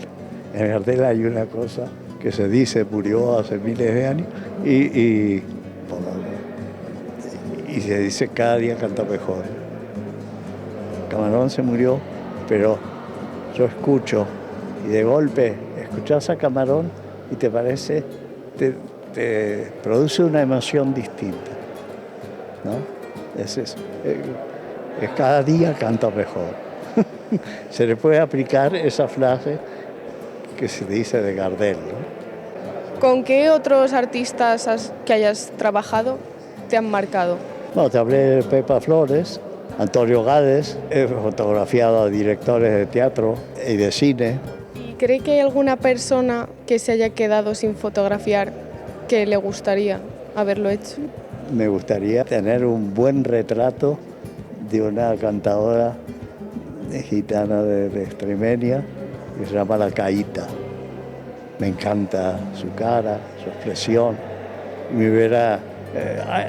En Gardel hay una cosa que se dice, murió hace miles de años, y se dice cada día canta mejor. Camarón se murió, pero yo escucho, y de golpe escuchás a Camarón y te parece, te produce una emoción distinta, ¿no? Cada día canta mejor. Se le puede aplicar esa frase que se dice de Gardel, ¿no?
¿Con qué otros artistas que hayas trabajado te han marcado?
No, te hablé de Pepa Flores, Antonio Gades, he fotografiado a directores de teatro y de cine.
¿Y cree que hay alguna persona que se haya quedado sin fotografiar que le gustaría haberlo hecho?
Me gustaría tener un buen retrato de una cantadora gitana de Extremeña que se llama La Caíta. Me encanta su cara, su expresión. Me hubiera,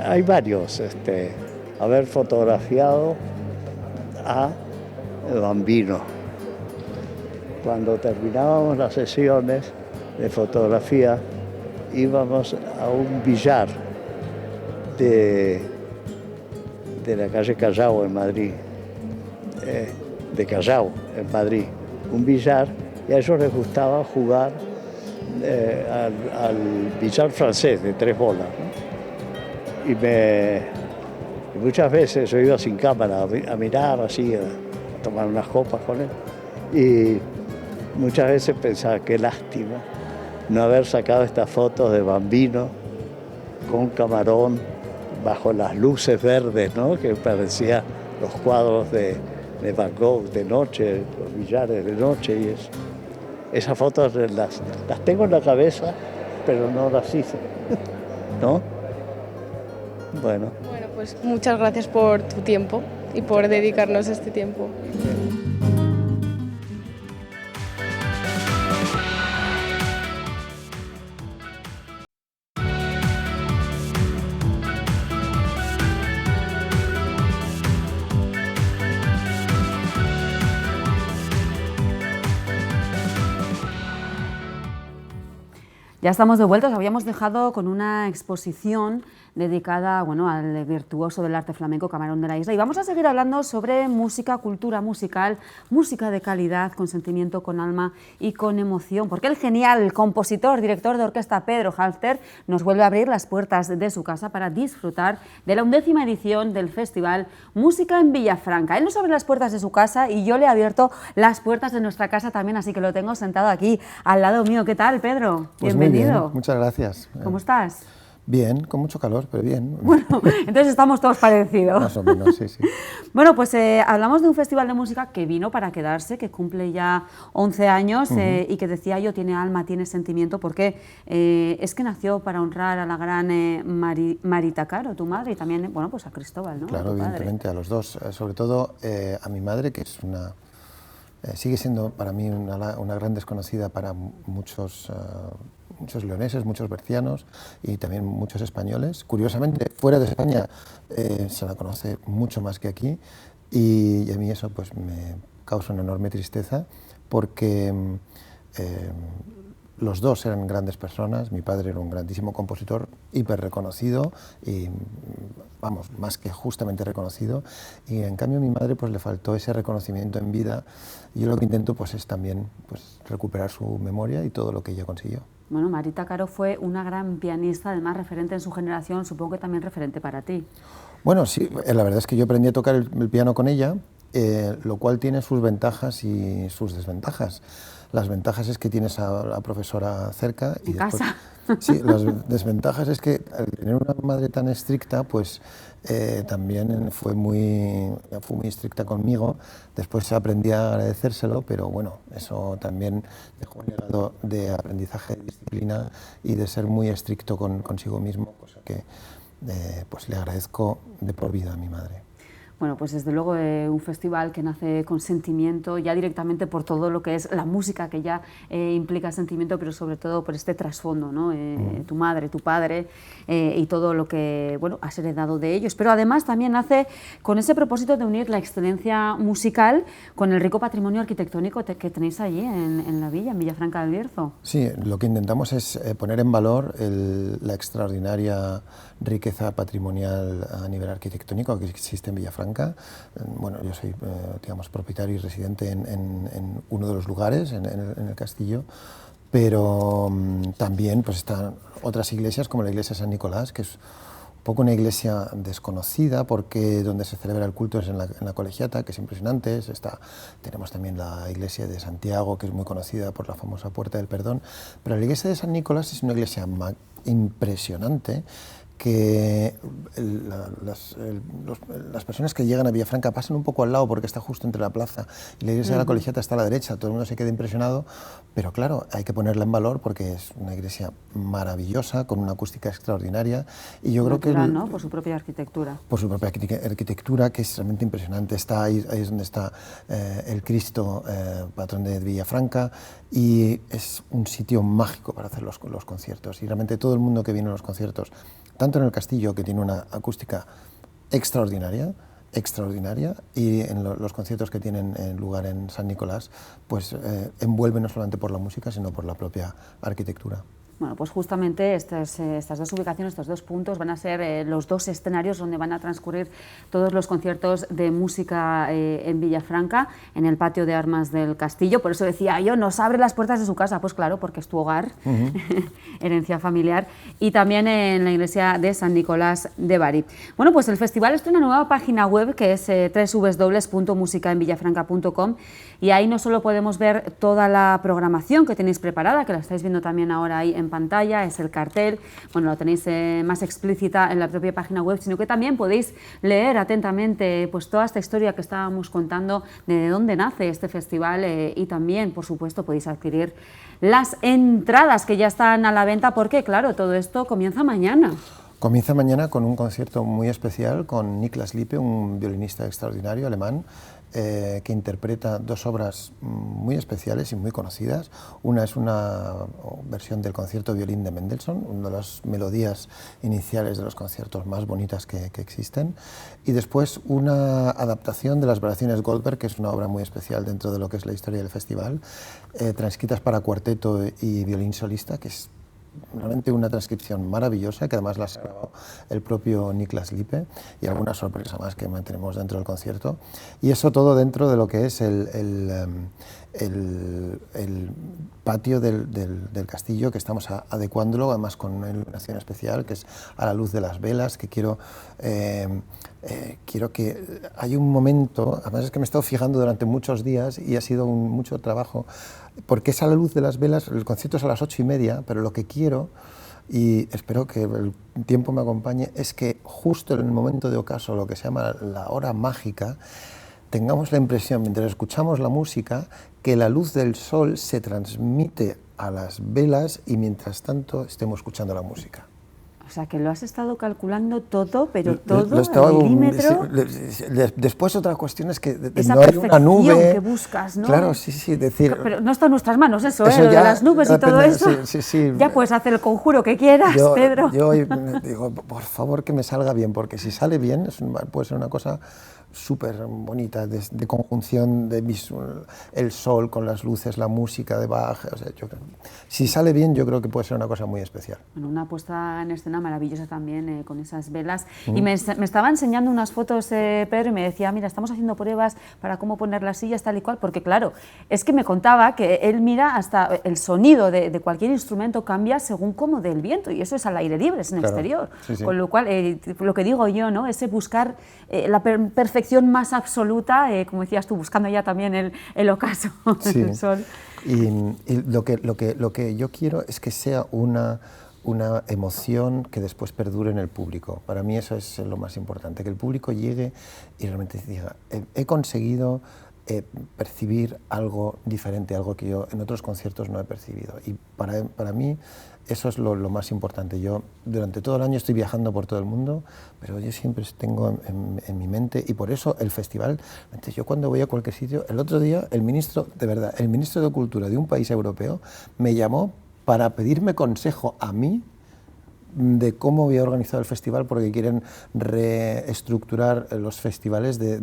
hay varios, haber fotografiado a Bambino. Cuando terminábamos las sesiones de fotografía, íbamos a un billar de la calle Callao en Madrid, de Callao en Madrid, un billar, y a ellos les gustaba jugar al billar francés de 3 bolas, ¿no? Y muchas veces yo iba sin cámara a mirar así, a tomar unas copas con él, y muchas veces pensaba qué lástima no haber sacado estas fotos de Bambino con Camarón bajo las luces verdes, ¿no? Que parecían los cuadros de Van Gogh de noche, los billares de noche y eso. Esas fotos las tengo en la cabeza, pero no las hice, ¿no? Bueno,
pues muchas gracias por tu tiempo y por dedicarnos este tiempo.
Ya estamos de vuelta, os habíamos dejado con una exposición dedicada al virtuoso del arte flamenco Camarón de la Isla, y vamos a seguir hablando sobre música, cultura musical, música de calidad, con sentimiento, con alma y con emoción, porque el genial compositor, director de orquesta Pedro Halfter nos vuelve a abrir las puertas de su casa para disfrutar de la 11ª edición del Festival Música en Villafranca. Él nos abre las puertas de su casa y yo le he abierto las puertas de nuestra casa también, así que lo tengo sentado aquí al lado mío. ¿Qué tal, Pedro?
Pues
bienvenido.
Muy bien, muchas gracias.
¿Cómo estás?
Bien, con mucho calor, pero bien.
Bueno, entonces estamos todos parecidos.
Más o menos, sí, sí.
Bueno, pues hablamos de un festival de música que vino para quedarse, que cumple ya 11 años y que, decía yo, tiene alma, tiene sentimiento, porque es que nació para honrar a la gran Marita Caro, tu madre, y también, bueno, pues a Cristóbal, ¿no?
Claro, evidentemente, a los dos. Sobre todo a mi madre, que es una... sigue siendo para mí una gran desconocida para muchos leoneses, muchos bercianos y también muchos españoles. Curiosamente, fuera de España se la conoce mucho más que aquí, y a mí eso pues me causa una enorme tristeza, porque los dos eran grandes personas. Mi padre era un grandísimo compositor, hiper reconocido y, vamos, más que justamente reconocido, y en cambio a mi madre pues le faltó ese reconocimiento en vida, y yo lo que intento pues es también pues recuperar su memoria y todo lo que ella consiguió.
Bueno, Marita Caro fue una gran pianista, además referente en su generación, supongo que también referente para ti.
Bueno, sí, la verdad es que yo aprendí a tocar el piano con ella, lo cual tiene sus ventajas y sus desventajas. Las ventajas es que tienes a la profesora cerca.
En casa.
Sí, las desventajas es que al tener una madre tan estricta, pues también fue muy estricta conmigo. Después aprendí a agradecérselo, pero bueno, eso también dejó un legado de aprendizaje, de disciplina y de ser muy estricto consigo mismo, cosa que pues le agradezco de por vida a mi madre.
Bueno, pues desde luego un festival que nace con sentimiento, ya directamente por todo lo que es la música, que ya implica sentimiento, pero sobre todo por este trasfondo, ¿no? Tu madre, tu padre y todo lo que has heredado de ellos. Pero además también nace con ese propósito de unir la excelencia musical con el rico patrimonio arquitectónico que tenéis allí en la villa, en Villafranca del Bierzo.
Sí, lo que intentamos es poner en valor la extraordinaria riqueza patrimonial a nivel arquitectónico que existe en Villafranca. Bueno, yo soy, digamos, propietario y residente en uno de los lugares, en el castillo, pero también pues están otras iglesias, como la iglesia de San Nicolás, que es poco una iglesia desconocida, porque donde se celebra el culto es en la Colegiata, que es impresionante. Tenemos también la iglesia de Santiago, que es muy conocida por la famosa Puerta del Perdón, pero la iglesia de San Nicolás es una iglesia impresionante, que las personas que llegan a Villafranca pasan un poco al lado porque está justo entre la plaza y la iglesia de la Colegiata está a la derecha, todo el mundo se queda impresionado, pero claro, hay que ponerla en valor porque es una iglesia maravillosa, con una acústica extraordinaria, y yo creo que...
¿no? Por su propia arquitectura.
Por su propia arquitectura, que es realmente impresionante. Ahí es donde está el Cristo, patrón de Villafranca, y es un sitio mágico para hacer los conciertos, y realmente todo el mundo que viene a los conciertos, tanto en el castillo, que tiene una acústica extraordinaria, y en los conciertos que tienen lugar en San Nicolás, pues envuelve no solamente por la música, sino por la propia arquitectura.
Bueno, pues justamente estas dos ubicaciones, estos dos puntos van a ser los dos escenarios donde van a transcurrir todos los conciertos de música en Villafranca, en el patio de armas del castillo. Por eso decía yo, nos abre las puertas de su casa, pues claro, porque es tu hogar, herencia familiar, y también en la iglesia de San Nicolás de Bari. Bueno, pues el festival estrena una nueva página web que es www.musicaenvillafranca.com, y ahí no solo podemos ver toda la programación que tenéis preparada, que la estáis viendo también ahora ahí en pantalla, es el cartel, bueno, lo tenéis más explícita en la propia página web, sino que también podéis leer atentamente pues toda esta historia que estábamos contando de dónde nace este festival, y también, por supuesto, podéis adquirir las entradas que ya están a la venta, porque claro, todo esto comienza mañana.
Comienza mañana con un concierto muy especial con Niklas Lippe, un violinista extraordinario alemán, que interpreta dos obras muy especiales y muy conocidas. Una es una versión del concierto violín de Mendelssohn, una de las melodías iniciales de los conciertos más bonitas que existen, y después una adaptación de las variaciones Goldberg, que es una obra muy especial dentro de lo que es la historia del festival, transcritas para cuarteto y violín solista, que es realmente una transcripción maravillosa, que además la ha grabado el propio Niklas Lippe, y alguna sorpresa más que mantenemos dentro del concierto. Y eso todo dentro de lo que es el patio del castillo, que estamos adecuándolo, además con una iluminación especial, que es a la luz de las velas, que quiero que hay un momento, además es que me he estado fijando durante muchos días y ha sido mucho trabajo, porque es a la luz de las velas. El concierto es a las 8:30, pero lo que quiero, y espero que el tiempo me acompañe, es que justo en el momento de ocaso, lo que se llama la hora mágica, tengamos la impresión, mientras escuchamos la música, que la luz del sol se transmite a las velas y mientras tanto estemos escuchando la música.
O sea, que lo has estado calculando todo, pero todo al milímetro.
Después otra cuestión es que
esa
no hay una nube
que buscas, ¿no?
Claro, sí, decir...
Pero no está en nuestras manos eso lo de las nubes y todo eso.
Sí.
Ya puedes hacer el conjuro que quieras, Pedro.
Yo digo, por favor, que me salga bien, porque si sale bien puede ser una cosa súper bonita, de conjunción de el sol con las luces, la música de Bach. O sea, si sale bien, yo creo que puede ser una cosa muy especial.
Bueno, una puesta en escena maravillosa también, con esas velas. Y me estaba enseñando unas fotos, Pedro, y me decía, mira, estamos haciendo pruebas para cómo poner las sillas tal y cual, porque claro, es que me contaba que él mira hasta el sonido de cualquier instrumento cambia según cómo del viento, y eso es al aire libre, es en exterior. Sí. Con lo cual, lo que digo yo, ¿no? Ese buscar la perfección más absoluta, como decías tú, buscando ya también el ocaso del sol.
Y lo que yo quiero es que sea una emoción que después perdure en el público. Para mí eso es lo más importante, que el público llegue y realmente diga, he conseguido percibir algo diferente, algo que yo en otros conciertos no he percibido. Y para mí eso es lo más importante. Yo durante todo el año estoy viajando por todo el mundo, pero yo siempre tengo en mi mente, y por eso el festival, yo cuando voy a cualquier sitio, el otro día el ministro de Cultura de un país europeo me llamó para pedirme consejo a mí de cómo había organizado el festival, porque quieren reestructurar los festivales de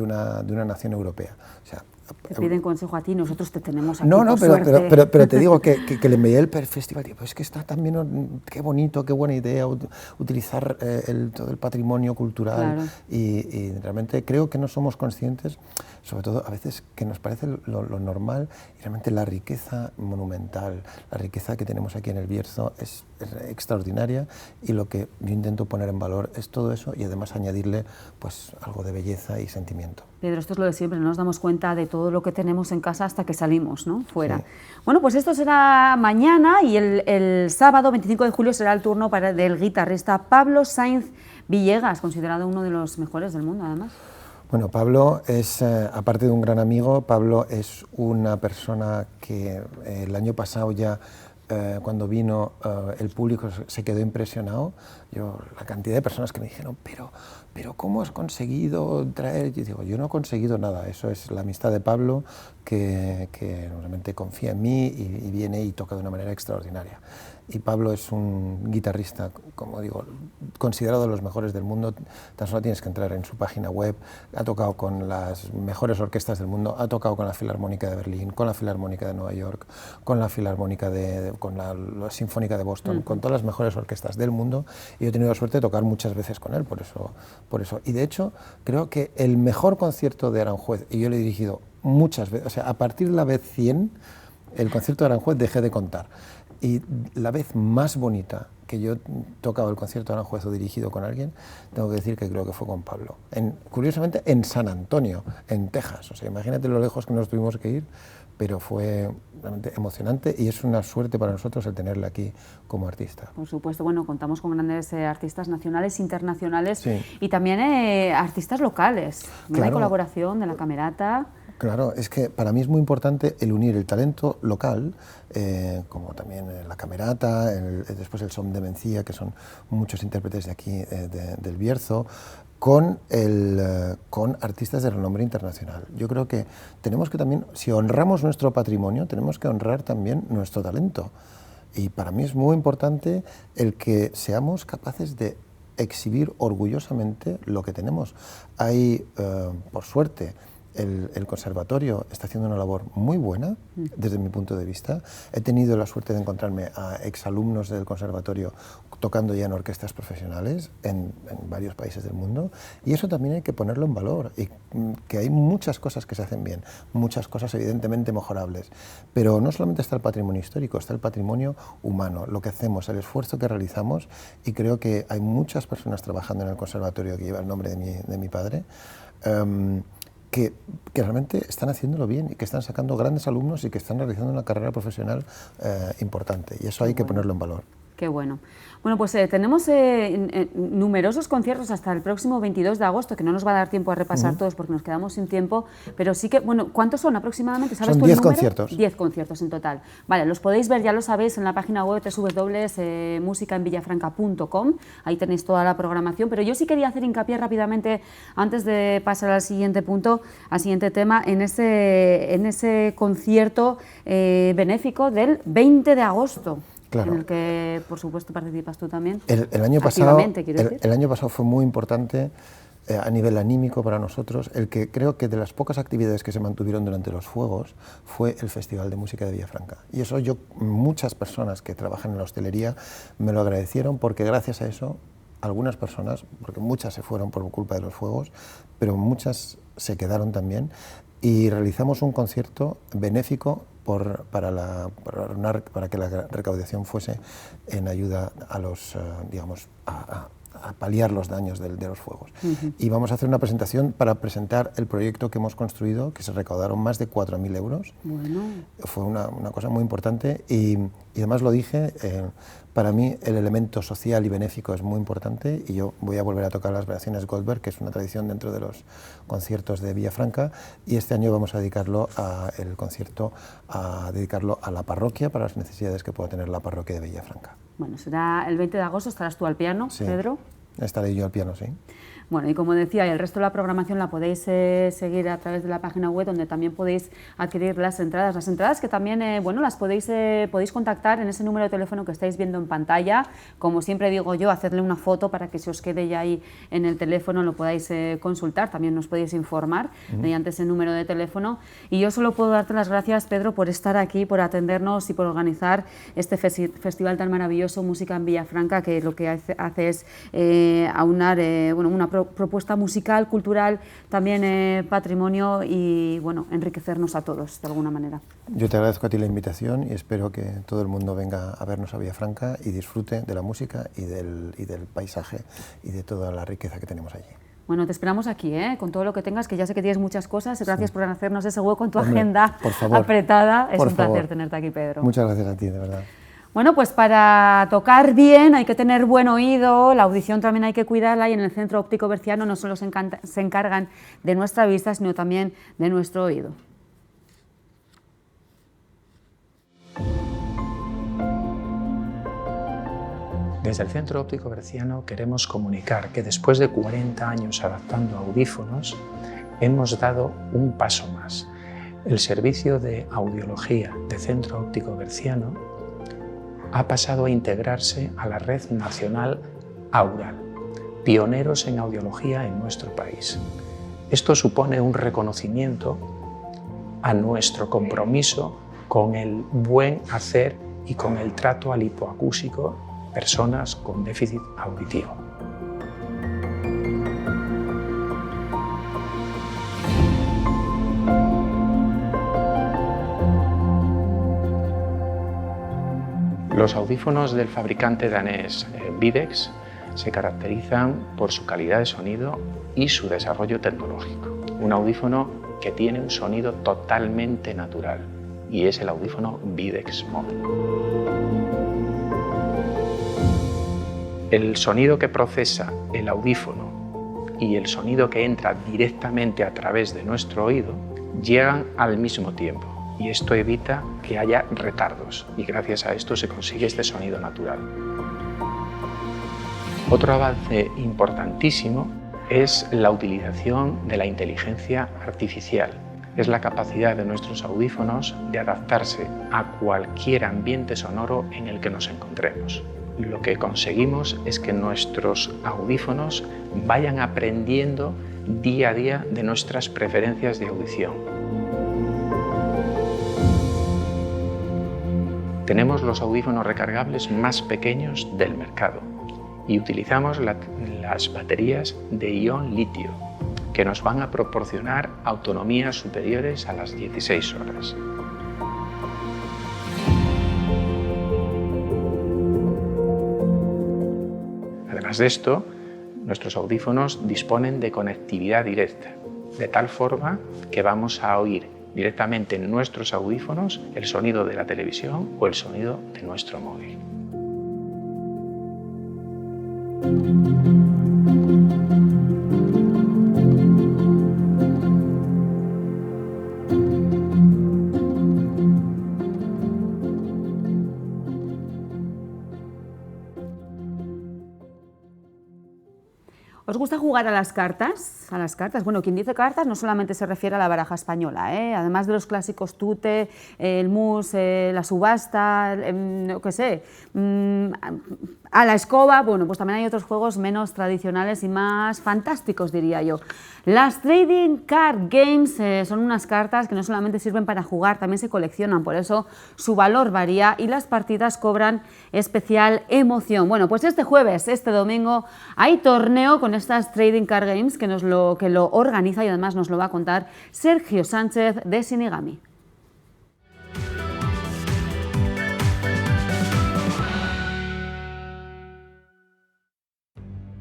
una nación europea. O sea,
Te piden consejo a ti, nosotros te tenemos aquí.
No, pero te digo que le envié el festival, digo, pues es que está también, qué bonito, qué buena idea utilizar todo el patrimonio cultural.
Claro.
Y realmente creo que no somos conscientes, sobre todo a veces que nos parece lo normal, y realmente la riqueza monumental, la riqueza que tenemos aquí en el Bierzo es extraordinaria, y lo que yo intento poner en valor es todo eso y además añadirle pues algo de belleza y sentimiento.
Pedro, esto es lo de siempre, no nos damos cuenta de todo lo que tenemos en casa hasta que salimos, ¿no? Fuera.
Sí.
Bueno, pues esto será mañana, y el sábado 25 de julio será el turno del guitarrista Pablo Sainz Villegas, considerado uno de los mejores del mundo, además.
Bueno, Pablo es, aparte de un gran amigo, Pablo es una persona que el año pasado ya, cuando vino, el público se quedó impresionado. La cantidad de personas que me dijeron, pero ¿cómo has conseguido traer? Yo digo, yo no he conseguido nada, eso es la amistad de Pablo, que realmente confía en mí y viene y toca de una manera extraordinaria. Y Pablo es un guitarrista, como digo, considerado de los mejores del mundo. Tan solo tienes que entrar en su página web. Ha tocado con las mejores orquestas del mundo, ha tocado con la Filarmónica de Berlín, con la Filarmónica de Nueva York, con la Filarmónica con la Sinfónica de Boston, con todas las mejores orquestas del mundo, y yo he tenido la suerte de tocar muchas veces con él, por eso. Y de hecho, creo que el mejor concierto de Aranjuez, y yo le he dirigido muchas veces, o sea, a partir de la vez 100, el concierto de Aranjuez dejé de contar. Y la vez más bonita que yo he tocado el concierto de Aranjuez o dirigido con alguien, tengo que decir que creo que fue con Pablo. Curiosamente, en San Antonio, en Texas. O sea, imagínate lo lejos que nos tuvimos que ir, pero fue realmente emocionante, y es una suerte para nosotros el tenerle aquí como artista.
Por supuesto, bueno, contamos con grandes artistas nacionales, internacionales,
sí,
y también artistas locales. Claro. Hay colaboración de la Camerata.
Claro, es que para mí es muy importante el unir el talento local, como también la Camerata, después el Som de Mencía, que son muchos intérpretes de aquí, del Bierzo, con artistas de renombre internacional. Yo creo que tenemos que también, si honramos nuestro patrimonio, tenemos que honrar también nuestro talento. Y para mí es muy importante el que seamos capaces de exhibir orgullosamente lo que tenemos. Hay, por suerte, el conservatorio está haciendo una labor muy buena desde mi punto de vista. He tenido la suerte de encontrarme a exalumnos del conservatorio tocando ya en orquestas profesionales en varios países del mundo, y eso también hay que ponerlo en valor, y que hay muchas cosas que se hacen bien, muchas cosas evidentemente mejorables, pero no solamente está el patrimonio histórico, está el patrimonio humano, lo que hacemos, el esfuerzo que realizamos, y creo que hay muchas personas trabajando en el conservatorio que lleva el nombre de mi padre, que realmente están haciéndolo bien y que están sacando grandes alumnos y que están realizando una carrera profesional importante, y eso hay que ponerlo en valor.
Qué bueno. Bueno, pues tenemos numerosos conciertos hasta el próximo 22 de agosto, que no nos va a dar tiempo a repasar todos porque nos quedamos sin tiempo, pero sí que, bueno, ¿cuántos son aproximadamente? ¿Sabes
son
tú el
10
número?
conciertos.
10 conciertos en total. Vale, los podéis ver, ya lo sabéis, en la página web www.musicaenvillafranca.com, ahí tenéis toda la programación, pero yo sí quería hacer hincapié rápidamente, antes de pasar al siguiente punto, al siguiente tema, en ese concierto benéfico del 20 de agosto.
Claro.
En el que, por supuesto, participas tú también.
El año pasado fue muy importante a nivel anímico para nosotros, el que creo que de las pocas actividades que se mantuvieron durante los Fuegos fue el Festival de Música de Villafranca. Y eso muchas personas que trabajan en la hostelería me lo agradecieron, porque gracias a eso algunas personas, porque muchas se fueron por culpa de los Fuegos, pero muchas se quedaron también, y realizamos un concierto benéfico para que la recaudación fuese en ayuda a los, a paliar los daños de los fuegos. Y vamos a hacer una presentación para presentar el proyecto que hemos construido, que se recaudaron más de 4.000 euros.
Bueno.
Fue una cosa muy importante, y además lo dije, para mí el elemento social y benéfico es muy importante, y yo voy a volver a tocar las variaciones Goldberg, que es una tradición dentro de los conciertos de Villafranca, y este año vamos a dedicarlo a la parroquia, para las necesidades que pueda tener la parroquia de Villafranca.
Bueno, será el 20 de agosto, estarás tú al piano,
sí.
Pedro.
Estaré yo al piano, sí.
Bueno, y como decía, el resto de la programación la podéis seguir a través de la página web, donde también podéis adquirir las entradas. Las entradas que también, bueno, las podéis contactar en ese número de teléfono que estáis viendo en pantalla. Como siempre digo yo, hacedle una foto para que se os quede ya ahí en el teléfono, lo podáis consultar, también nos podéis informar mediante ese número de teléfono. Y yo solo puedo darte las gracias, Pedro, por estar aquí, por atendernos y por organizar este festival tan maravilloso, Música en Villafranca, que lo que hace es aunar bueno, una propuesta musical, cultural, también patrimonio y bueno, enriquecernos a todos de alguna manera.
Yo te agradezco a ti la invitación y espero que todo el mundo venga a vernos a Villafranca y disfrute de la música y del paisaje y de toda la riqueza que tenemos allí. Bueno,
te esperamos aquí, con todo lo que tengas, que ya sé que tienes muchas cosas. Gracias por hacernos ese hueco en tu agenda apretada. Es un placer tenerte aquí, Pedro.
Muchas gracias a ti, de verdad.
Bueno, pues para tocar bien hay que tener buen oído, la audición también hay que cuidarla, y en el Centro Óptico Berciano no solo se encargan de nuestra vista, sino también de nuestro oído.
Desde el Centro Óptico Berciano queremos comunicar que después de 40 años adaptando audífonos, hemos dado un paso más. El servicio de audiología de Centro Óptico Berciano ha pasado a integrarse a la red nacional Aural, pioneros en audiología en nuestro país. Esto supone un reconocimiento a nuestro compromiso con el buen hacer y con el trato al hipoacúsico personas con déficit auditivo. Los audífonos del fabricante danés Videx se caracterizan por su calidad de sonido y su desarrollo tecnológico. Un audífono que tiene un sonido totalmente natural, y es el audífono Videx Móvil. El sonido que procesa el audífono y el sonido que entra directamente a través de nuestro oído llegan al mismo tiempo, y esto evita que haya retardos, y gracias a esto se consigue este sonido natural. Otro avance importantísimo es la utilización de la inteligencia artificial. Es la capacidad de nuestros audífonos de adaptarse a cualquier ambiente sonoro en el que nos encontremos. Lo que conseguimos es que nuestros audífonos vayan aprendiendo día a día de nuestras preferencias de audición. Tenemos los audífonos recargables más pequeños del mercado y utilizamos las baterías de ion litio, que nos van a proporcionar autonomías superiores a las 16 horas. Además de esto, nuestros audífonos disponen de conectividad directa, de tal forma que vamos a oír directamente en nuestros audífonos el sonido de la televisión o el sonido de nuestro móvil.
¿Os gusta jugar a las cartas? Bueno, quien dice cartas no solamente se refiere a la baraja española, además de los clásicos tute, el mus, la subasta, no qué sé, a la escoba. Bueno, pues también hay otros juegos menos tradicionales y más fantásticos, diría yo. Las Trading Card Games son unas cartas que no solamente sirven para jugar, también se coleccionan, por eso su valor varía y las partidas cobran especial emoción. Bueno, pues este jueves, este domingo, hay torneo con estas Trading Card Games que lo organiza, y además nos lo va a contar Sergio Sánchez de Shinigami.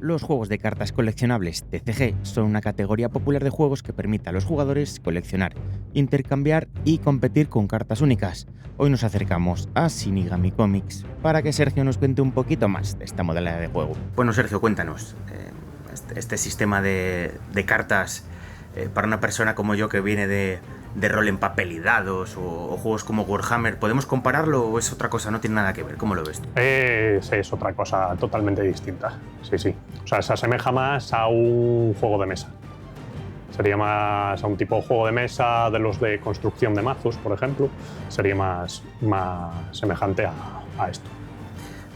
Los juegos de cartas coleccionables TCG son una categoría popular de juegos que permite a los jugadores coleccionar, intercambiar y competir con cartas únicas. Hoy nos acercamos a Shinigami Comics para que Sergio nos cuente un poquito más de esta modalidad de juego.
Bueno, Sergio, cuéntanos, este sistema de cartas para una persona como yo que viene de
de rol en papel y dados o juegos como Warhammer, ¿podemos compararlo o es otra cosa? No tiene nada que ver. ¿Cómo lo ves tú?
Es otra cosa totalmente distinta. Sí. O sea, se asemeja más a un juego de mesa. Sería más a un tipo de juego de mesa de los de construcción de mazos, por ejemplo. Sería más semejante a esto.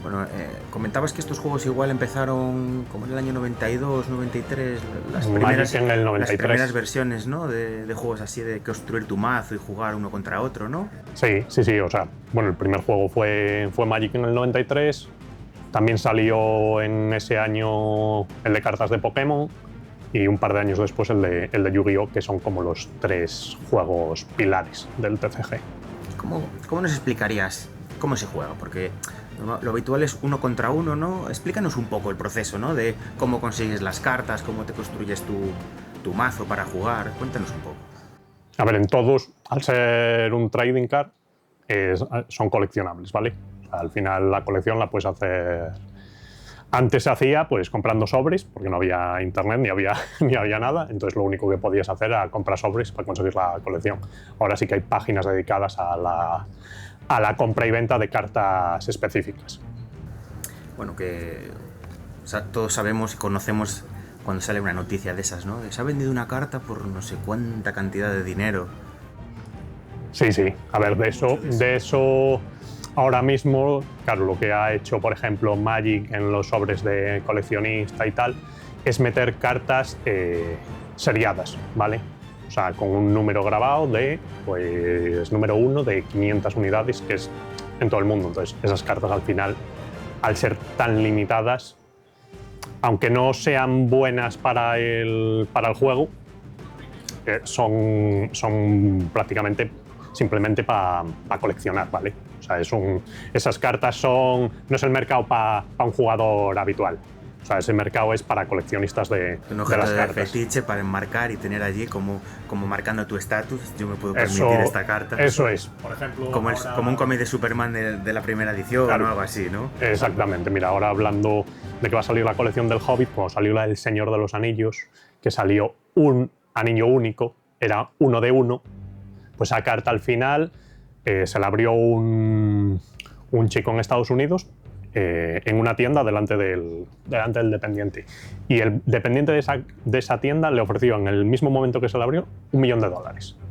Bueno, comentabas que estos juegos igual empezaron como en el año 92, 93, las primeras versiones, ¿no? de juegos así de construir tu mazo y jugar uno contra otro, ¿no?
Sí. O sea, bueno, el primer juego fue Magic en el 93. También salió en ese año el de cartas de Pokémon y un par de años después el de Yu-Gi-Oh, que son como los 3 juegos pilares del TCG.
¿Cómo nos explicarías cómo se juega? Porque lo habitual es 1 contra 1, ¿no? Explícanos un poco el proceso, ¿no? De cómo consigues las cartas, cómo te construyes tu mazo para jugar. Cuéntanos un poco.
A ver, en todos, al ser un trading card, son coleccionables, ¿vale? O sea, al final la colección la puedes hacer... Antes se hacía pues comprando sobres, porque no había internet ni había nada, entonces lo único que podías hacer era comprar sobres para conseguir la colección. Ahora sí que hay páginas dedicadas a la compra y venta de cartas específicas.
Bueno, o sea, todos sabemos y conocemos cuando sale una noticia de esas, ¿no? Se ha vendido una carta por no sé cuánta cantidad de dinero.
Sí. A ver, de eso ahora mismo, claro, lo que ha hecho, por ejemplo, Magic en los sobres de coleccionista y tal, es meter cartas seriadas, ¿vale? O sea, con un número grabado de, pues, número 1 de 500 unidades, que es en todo el mundo. Entonces, esas cartas al final, al ser tan limitadas, aunque no sean buenas para el juego, son prácticamente simplemente para coleccionar, ¿vale? O sea, esas cartas no es el mercado para un jugador habitual. O sea, ese mercado es para coleccionistas de las cartas.
Fetiche para enmarcar y tener allí como marcando tu estatus. Yo me puedo permitir esta carta.
Eso es. Por ejemplo,
como un cómic de Superman de la primera edición, claro, o algo así, ¿no?
Exactamente. Mira, ahora hablando de que va a salir la colección del Hobbit, como salió la del Señor de los Anillos, que salió un anillo único, era 1 de 1, pues esa carta al final se la abrió un chico en Estados Unidos en una tienda delante del dependiente. Y el dependiente de esa tienda le ofreció en el mismo momento que se la abrió $1 millón,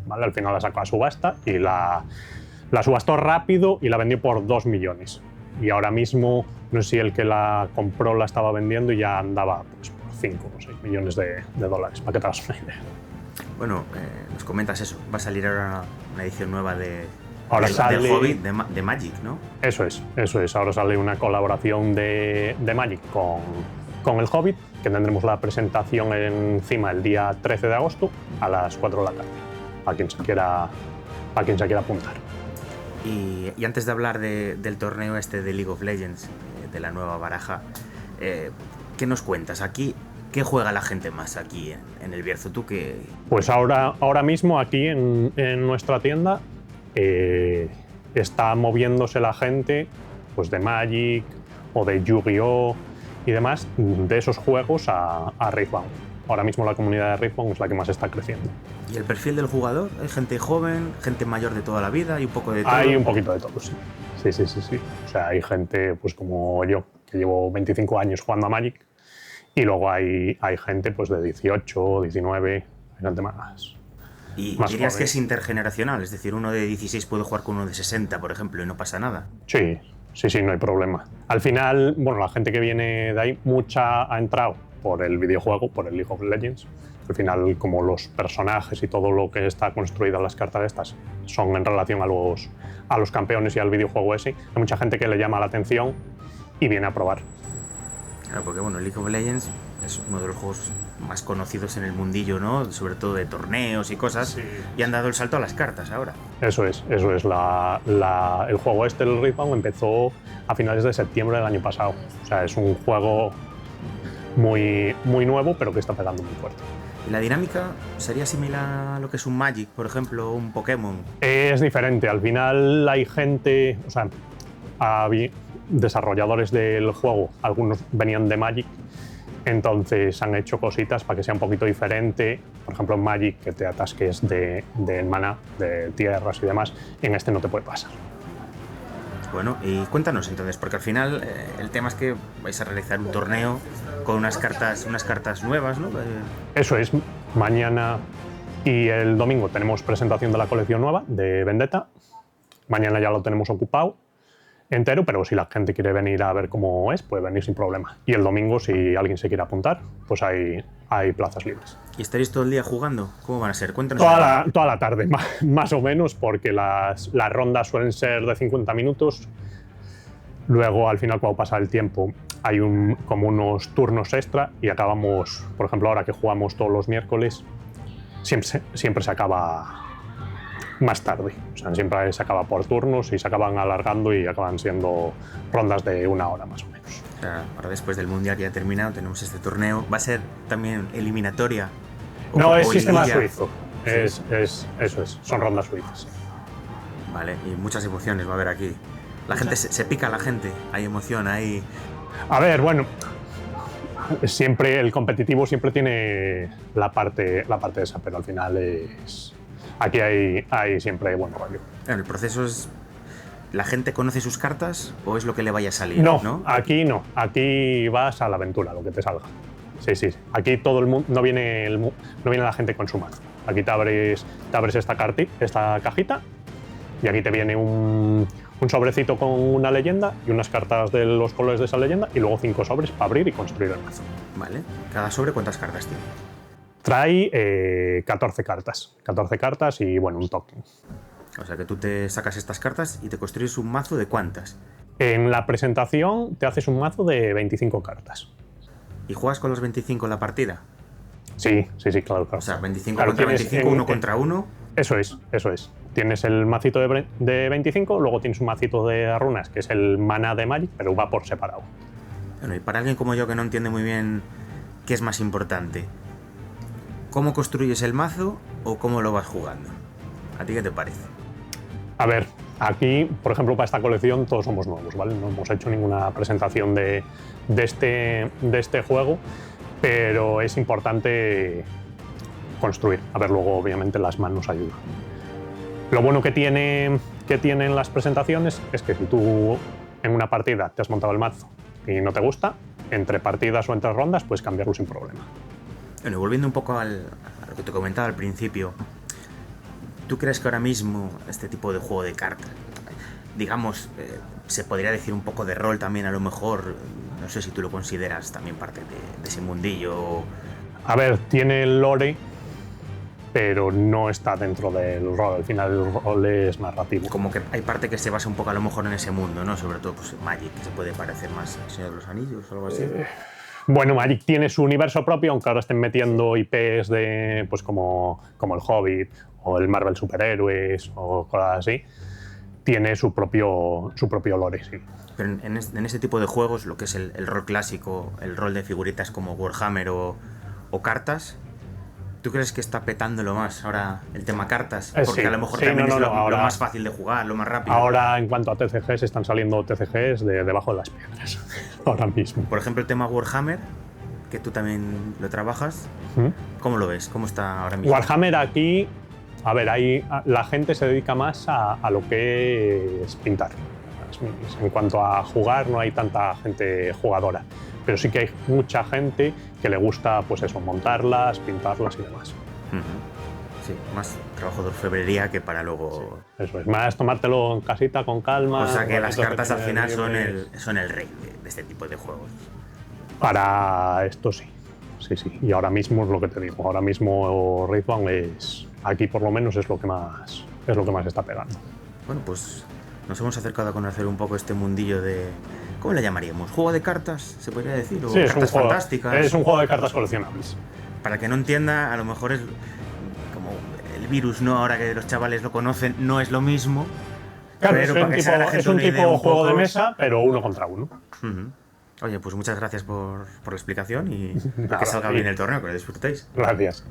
¿vale? Al final la sacó a subasta y la subastó rápido y la vendió por 2 millones. Y ahora mismo, no sé si el que la compró la estaba vendiendo y ya andaba pues, por 5 o 6 millones de dólares, para que te hagas una idea.
Bueno, nos comentas eso. Va a salir ahora una edición nueva del Hobbit de Magic, ¿no?
Eso es. Ahora sale una colaboración de Magic con el Hobbit, que tendremos la presentación encima el día 13 de agosto a las 4 de la tarde, para quien se quiera apuntar.
Y antes de hablar del torneo este de League of Legends, de la nueva baraja, ¿qué nos cuentas? Aquí, ¿qué juega la gente más aquí en el Bierzo? ¿Tú qué?
Pues ahora mismo aquí en nuestra tienda está moviéndose la gente pues de Magic o de Yu-Gi-Oh y demás, de esos juegos a Riftbound. Ahora mismo la comunidad de Riftbound es la que más está creciendo.
¿Y el perfil del jugador? ¿Hay gente joven, gente mayor de toda la vida? ¿Hay un poco de todo?
Hay un poquito de todo, sí. Sí. O sea, hay gente pues como yo, que llevo 25 años jugando a Magic, y luego hay gente pues de 18, 19, hay gente más.
¿Y dirías que es intergeneracional? Es decir, uno de 16 puede jugar con uno de 60, por ejemplo, y no pasa nada.
Sí, no hay problema. Al final, bueno, la gente que viene de ahí, mucha ha entrado por el videojuego, por el League of Legends. Al final, como los personajes y todo lo que está construido en las cartas estas son en relación a los campeones y al videojuego ese, hay mucha gente que le llama la atención y viene a probar.
Claro, porque bueno, League of Legends es uno de los juegos más conocidos en el mundillo, ¿no? Sobre todo de torneos y cosas, sí. Y han dado el salto a las cartas ahora.
Eso es. El juego este, el Riftbound, empezó a finales de septiembre del año pasado. O sea, es un juego muy, muy nuevo, pero que está pegando muy fuerte.
¿Y la dinámica sería similar a lo que es un Magic, por ejemplo, o un Pokémon?
Es diferente. Al final hay gente, o sea, desarrolladores del juego, algunos venían de Magic Entonces han hecho cositas para que sea un poquito diferente. Por ejemplo, en Magic, que te atasques del maná, de tierras y demás, en este no te puede pasar.
Bueno, y cuéntanos entonces, porque al final el tema es que vais a realizar un torneo con unas cartas nuevas, ¿no?
Eso es, mañana y el domingo tenemos presentación de la colección nueva de Vendetta. Mañana ya lo tenemos ocupado entero, pero si la gente quiere venir a ver cómo es, puede venir sin problema. Y el domingo, si alguien se quiere apuntar, pues hay plazas libres.
¿Y estaréis todo el día jugando? ¿Cómo van a ser? Cuéntanos.
Toda la tarde, más o menos, porque las rondas suelen ser de 50 minutos. Luego, al final, cuando pasa el tiempo, hay como unos turnos extra y acabamos, por ejemplo, ahora que jugamos todos los miércoles, siempre se acaba más tarde. O sea, siempre se acaba por turnos y se acaban alargando y acaban siendo rondas de 1 hora más o menos.
O sea, ahora después del Mundial que ya ha terminado, tenemos este torneo. ¿Va a ser también eliminatoria?
No, es sistema
liguilla?
suizo.
Sí.
Eso es, son rondas suizas.
Vale, y muchas emociones va a haber aquí. La gente se pica, la gente, hay emoción, hay...
A ver, bueno, siempre el competitivo siempre tiene la parte esa, pero al final es... Aquí hay siempre buen rollo.
El proceso es... ¿La gente conoce sus cartas o es lo que le vaya a salir?
No, aquí no. Aquí vas a la aventura, lo que te salga. Sí. Aquí todo el mundo... No viene la gente con su mazo. Aquí te abres esta cajita y aquí te viene un sobrecito con una leyenda y unas cartas de los colores de esa leyenda y luego 5 sobres para abrir y construir el mazo.
Vale. ¿Cada sobre cuántas cartas tiene?
Trae 14 cartas. 14 cartas y, bueno, un token.
O sea que tú te sacas estas cartas y te construyes un mazo de ¿cuántas?
En la presentación te haces un mazo de 25 cartas.
¿Y juegas con los 25 en la partida?
Sí, claro.
O sea, 25 contra 25, 1 contra 1.
Eso es. Tienes el macito de 25, luego tienes un macito de runas, que es el maná de Magic, pero va por separado.
Bueno, y para alguien como yo que no entiende muy bien qué es más importante, ¿cómo construyes el mazo o cómo lo vas jugando? ¿A ti qué te parece?
A ver, aquí, por ejemplo, para esta colección todos somos nuevos, ¿vale? No hemos hecho ninguna presentación de este juego, pero es importante construir. A ver, luego obviamente las manos ayudan. Lo bueno que tienen las presentaciones es que si tú en una partida te has montado el mazo y no te gusta, entre partidas o entre rondas puedes cambiarlo sin problema.
Bueno, y volviendo un poco a lo que te comentaba al principio, ¿tú crees que ahora mismo este tipo de juego de cartas, digamos, se podría decir un poco de rol también a lo mejor? No sé si tú lo consideras también parte de ese mundillo.
A ver, tiene el lore, pero no está dentro del rol. Al final el rol es narrativo.
Como que hay parte que se basa un poco a lo mejor en ese mundo, ¿no? Sobre todo pues Magic, que se puede parecer más al Señor de los Anillos o algo así.
Bueno, Magic tiene su universo propio, aunque ahora estén metiendo IPs de, pues como el Hobbit o el Marvel Superhéroes o cosas así. Tiene su propio lore, sí.
Pero en ese tipo de juegos, lo que es el rol clásico, el rol de figuritas como Warhammer o cartas, ¿tú crees que está petándolo más ahora el tema cartas? Porque
sí,
a lo mejor también es lo
ahora,
más fácil de jugar, lo más rápido.
Ahora, en cuanto a TCGs, están saliendo TCGs de debajo de las piedras, ahora mismo.
Por ejemplo, el tema Warhammer, que tú también lo trabajas, ¿cómo lo ves? ¿Cómo está ahora mismo?
Warhammer aquí, a ver, la gente se dedica más a lo que es pintar. En cuanto a jugar, no hay tanta gente jugadora, pero sí que hay mucha gente que le gusta, pues eso, montarlas, pintarlas y demás.
Sí, más trabajo de orfebrería que para luego...
Sí, eso es, más tomártelo en casita con calma.
O sea que las cartas al final son el rey de este tipo de juegos.
Para esto sí. Sí. Y ahora mismo es lo que te digo. Ahora mismo Riftbound es... Aquí por lo menos es lo que más está pegando.
Bueno, pues nos hemos acercado a conocer un poco este mundillo de... ¿Cómo le llamaríamos? ¿Juego de cartas? ¿Se podría decir? ¿O
sí,
cartas fantásticas?
Es un juego de cartas coleccionables.
Para que no entienda, a lo mejor es como el virus, ¿no? Ahora que los chavales lo conocen, no es lo mismo.
Claro,
pero para que sea la gente
es un tipo de juego de mesa, pero 1 contra 1.
Oye, pues muchas gracias por la explicación y que salga bien el torneo, que lo disfrutéis.
Gracias.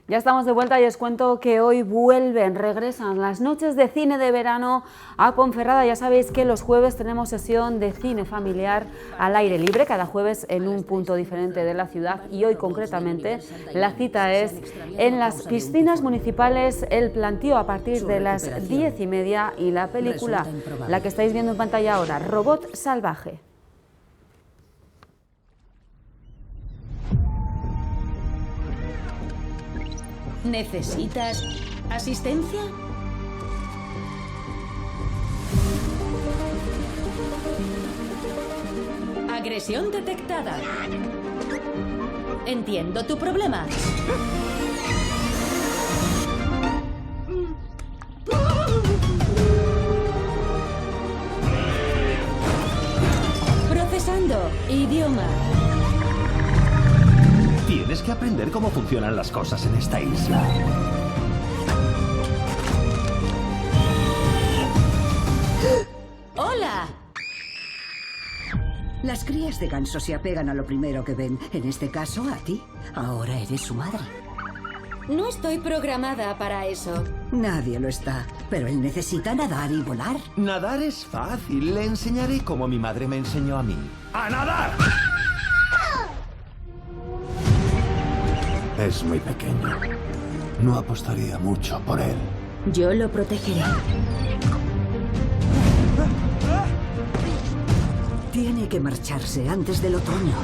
Ya estamos de vuelta y os cuento que hoy regresan las noches de cine de verano a Ponferrada. Ya sabéis que los jueves tenemos sesión de cine familiar al aire libre, cada jueves en un punto diferente de la ciudad, y hoy concretamente la cita es en las piscinas municipales El Plantío a partir de las 10:30 y la película, la que estáis viendo en pantalla ahora, Robot Salvaje.
¿Necesitas asistencia? Agresión detectada. Entiendo tu problema. Procesando. Idioma.
Tienes que aprender cómo funcionan las cosas en esta isla.
¡Hola!
Las crías de ganso se apegan a lo primero que ven. En este caso, a ti. Ahora eres su madre.
No estoy programada para eso.
Nadie lo está. Pero él necesita nadar y volar.
Nadar es fácil. Le enseñaré como mi madre me enseñó a mí. ¡A nadar! Es muy pequeño. No apostaría mucho por él.
Yo lo protegeré.
Tiene que marcharse antes del otoño.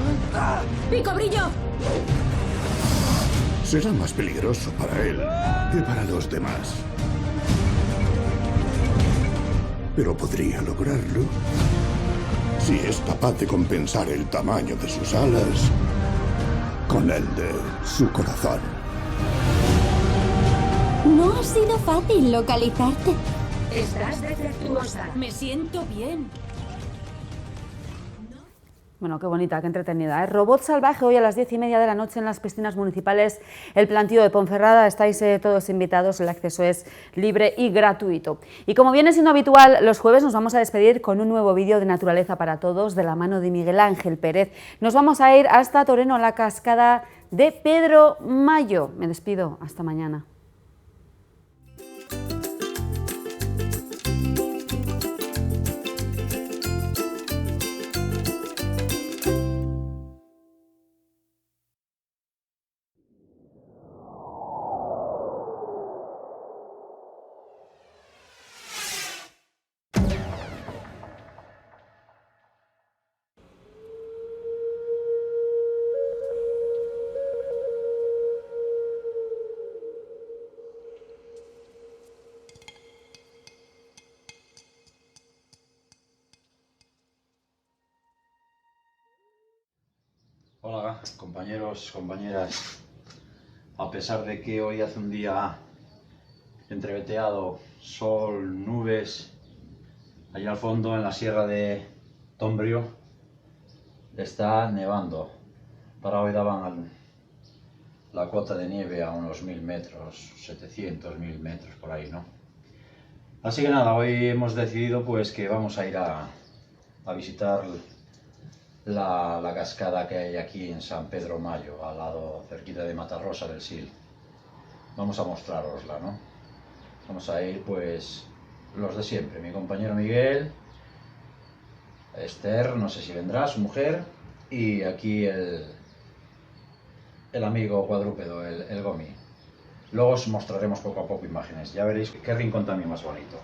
¡Pico brillo!
Será más peligroso para él que para los demás. Pero podría lograrlo si es capaz de compensar el tamaño de sus alas con el de su corazón.
No ha sido fácil localizarte. Estás defectuosa. Me siento bien.
Bueno, qué bonita, qué entretenida, ¿eh? Robot Salvaje hoy a las 10:30 de la noche en las piscinas municipales El Plantío de Ponferrada. Estáis todos invitados, el acceso es libre y gratuito. Y como viene siendo habitual, los jueves nos vamos a despedir con un nuevo vídeo de Naturaleza para Todos de la mano de Miguel Ángel Pérez. Nos vamos a ir hasta Toreno, la cascada de Pedro Mayo. Me despido, hasta mañana.
Hola compañeros, compañeras. A pesar de que hoy hace un día entreveteado, sol, nubes, allá al fondo en la sierra de Tombrio está nevando. Para hoy daban la cota de nieve a unos 1000 metros, 700, 1000 metros por ahí, ¿no? Así que nada, hoy hemos decidido pues que vamos a ir a visitar la cascada que hay aquí en San Pedro Mayo, al lado, cerquita de Matarrosa del Sil. Vamos a mostrarosla, ¿no? Vamos a ir, pues, los de siempre. Mi compañero Miguel, Esther, no sé si vendrá, su mujer, y aquí el amigo cuadrúpedo, el Gomi. Luego os mostraremos poco a poco imágenes. Ya veréis qué rincón también más bonito.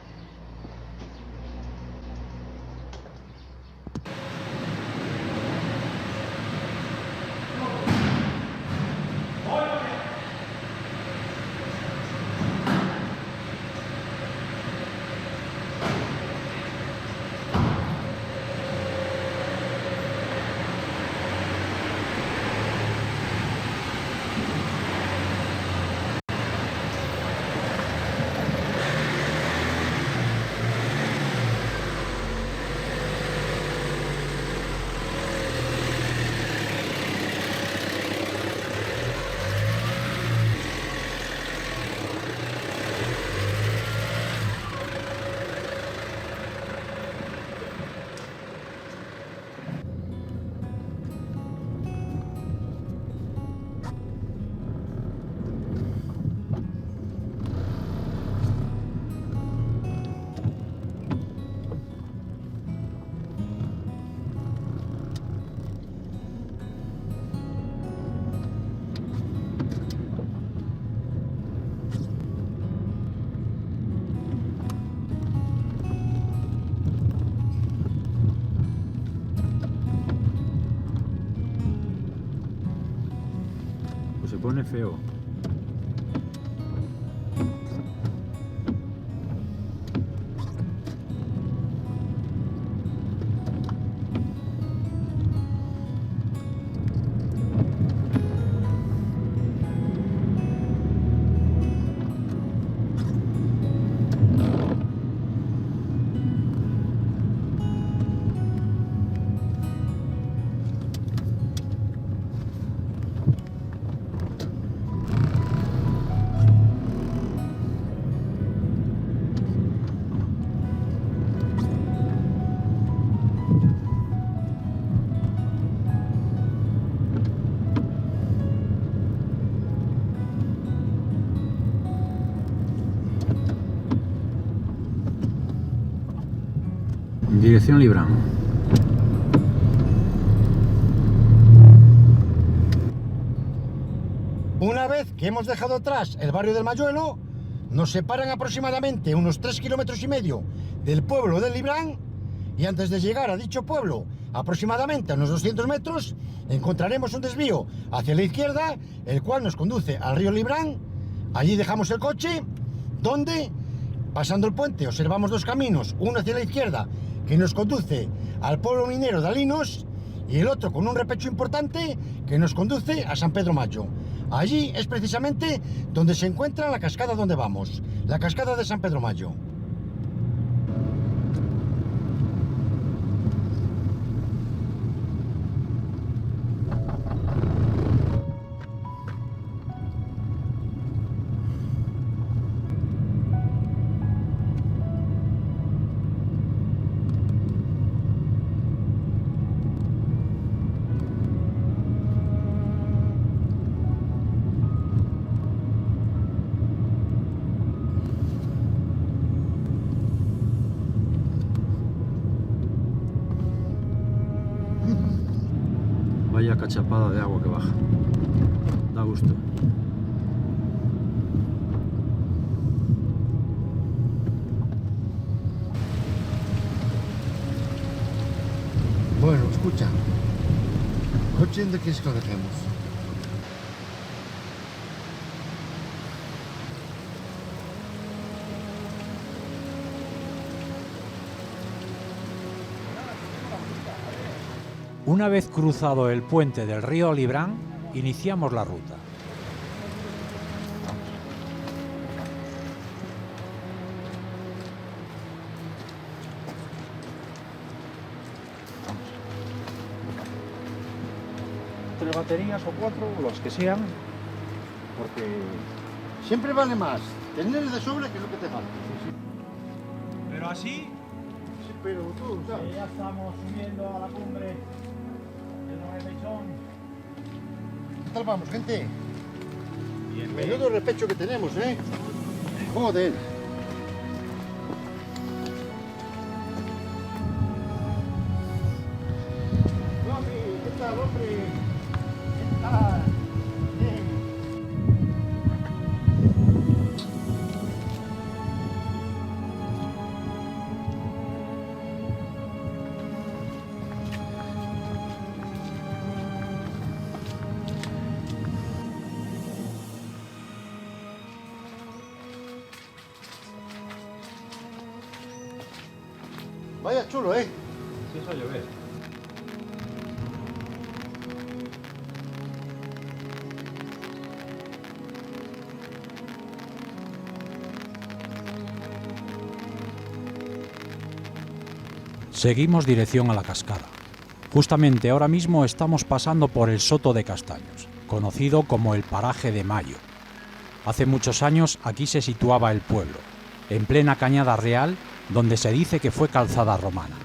se pone feo. Dirección Librán.
Una vez que hemos dejado atrás el barrio del Mayuelo, nos separan aproximadamente unos 3,5 kilómetros del pueblo del Librán, y antes de llegar a dicho pueblo, aproximadamente a unos 200 metros, encontraremos un desvío hacia la izquierda, el cual nos conduce al río Librán. Allí dejamos el coche, donde, pasando el puente, observamos dos caminos, uno hacia la izquierda, que nos conduce al pueblo minero de Alinos, y el otro con un repecho importante que nos conduce a San Pedro Mayo. Allí es precisamente donde se encuentra la cascada donde vamos, la cascada de San Pedro Mayo.
Vaya cachapada de agua que baja. Da gusto.
Bueno, escucha. ¿Coche dónde quieres que lo dejemos?
Una vez cruzado el puente del río Librán, iniciamos la ruta.
Tres baterías o 4, o las que sean, porque siempre vale más tener de sobra que lo que te falta.
Pero así,
Sí, pero tú, ¿sabes?
ya estamos subiendo a la cumbre del repechón.
¿Qué tal vamos, gente?
Bien,
Menudo repecho que tenemos, ¿eh? Joder. ¿Qué tal, hombre? ¿Qué tal? Vaya chulo, ¿eh?
Sí, eso llover.
Seguimos dirección a la cascada. Justamente ahora mismo estamos pasando por el Soto de Castaños, conocido como el Paraje de Mayo. Hace muchos años aquí se situaba el pueblo, en plena Cañada Real, donde se dice que fue calzada romana.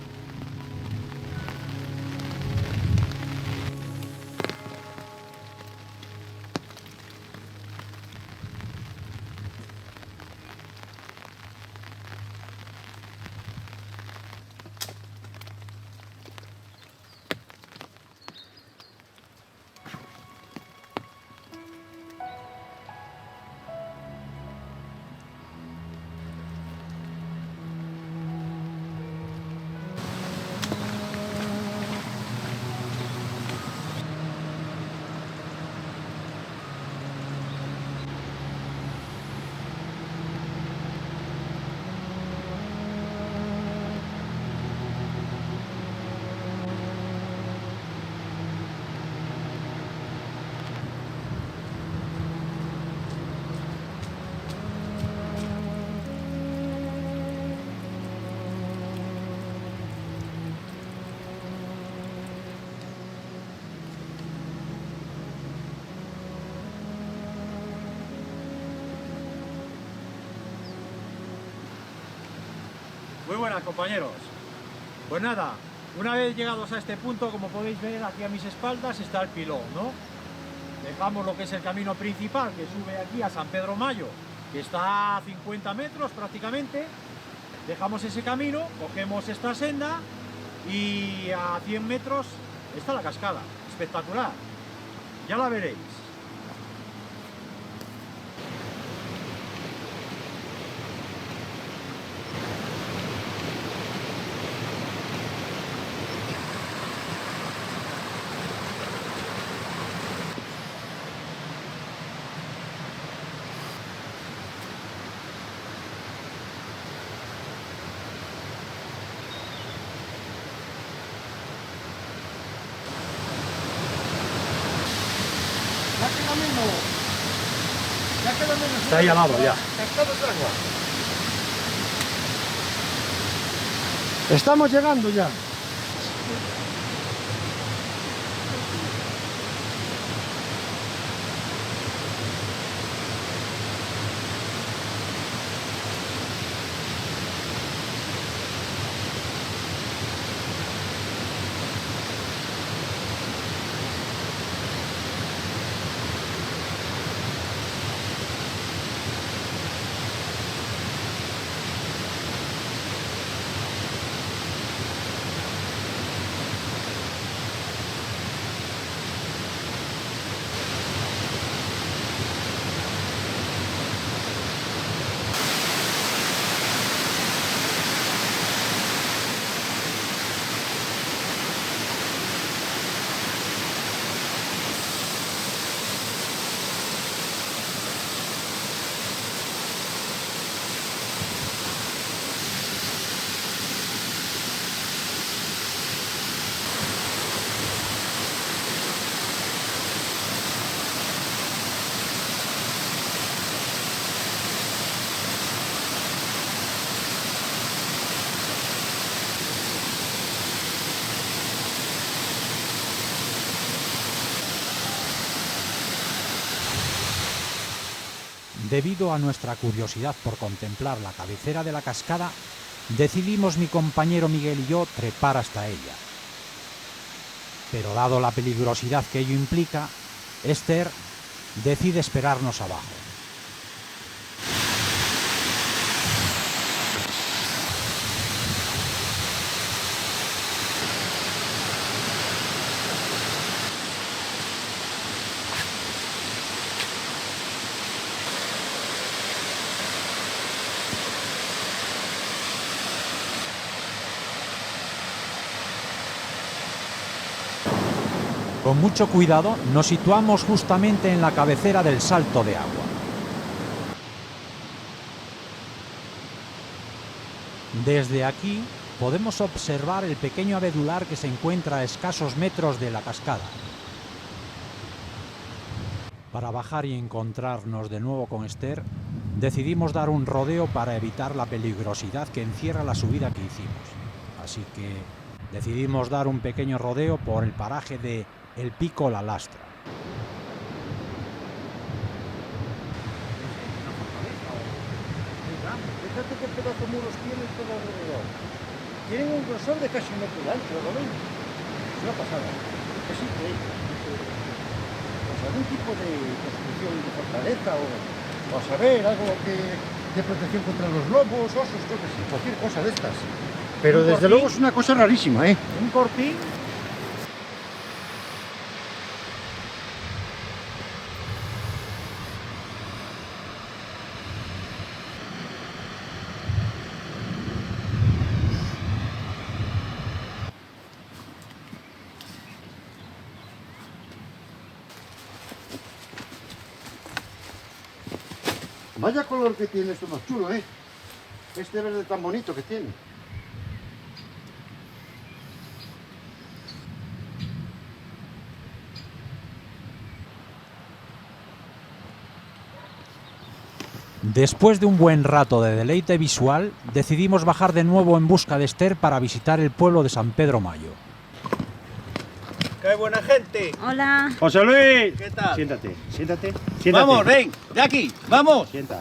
Muy buenas, compañeros. Pues nada, una vez llegados a este punto, como podéis ver aquí a mis espaldas está el pilón, ¿no? Dejamos lo que es el camino principal que sube aquí a San Pedro Mayo, que está a 50 metros prácticamente. Dejamos ese camino, cogemos esta senda y a 100 metros está la cascada. Espectacular. Ya la veréis.
Está ahí al lado ya. Estamos llegando ya.
Debido a nuestra curiosidad por contemplar la cabecera de la cascada, decidimos mi compañero Miguel y yo trepar hasta ella. Pero dado la peligrosidad que ello implica, Esther decide esperarnos abajo. Con mucho cuidado nos situamos justamente en la cabecera del salto de agua. Desde aquí podemos observar el pequeño abedular que se encuentra a escasos metros de la cascada. Para bajar y encontrarnos de nuevo con Esther, decidimos dar un rodeo para evitar la peligrosidad que encierra la subida que hicimos. Así que decidimos dar un pequeño rodeo por el paraje de El Pico La Lastra.
Fíjate qué pedazo de muros tienen todo alrededor. Tienen un grosor de casi 1 metro de ancho, ¿lo ven? Es una pasada. Es increíble. Pues algún tipo de construcción de fortaleza o a saber, algo de protección contra los lobos, osos, yo que sé, cualquier cosa de estas. Pero desde luego es una cosa rarísima, ¿eh?
Un cortín.
Vaya color que tiene esto más chulo, ¿eh? Este verde tan bonito que tiene.
Después de un buen rato de deleite visual, decidimos bajar de nuevo en busca de Esther para visitar el pueblo de San Pedro Mayo.
¡Qué buena gente!
Hola.
¡José Luis!
¿Qué tal?
Siéntate, siéntate.
Vamos, ven, de aquí, vamos.
Sienta.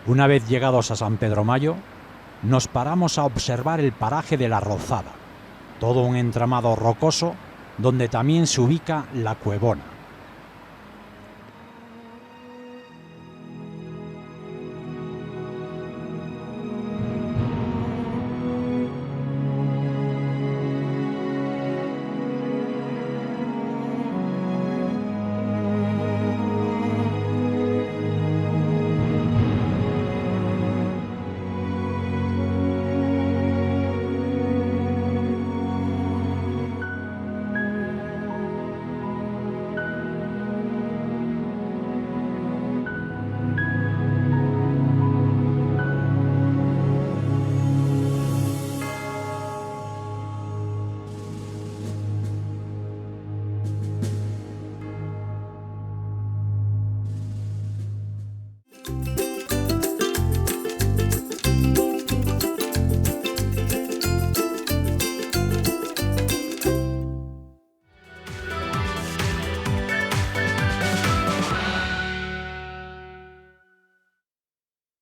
Una vez llegados a San Pedro Mayo, nos paramos a observar el paraje de la Rozada, todo un entramado rocoso donde también se ubica la Cuevona.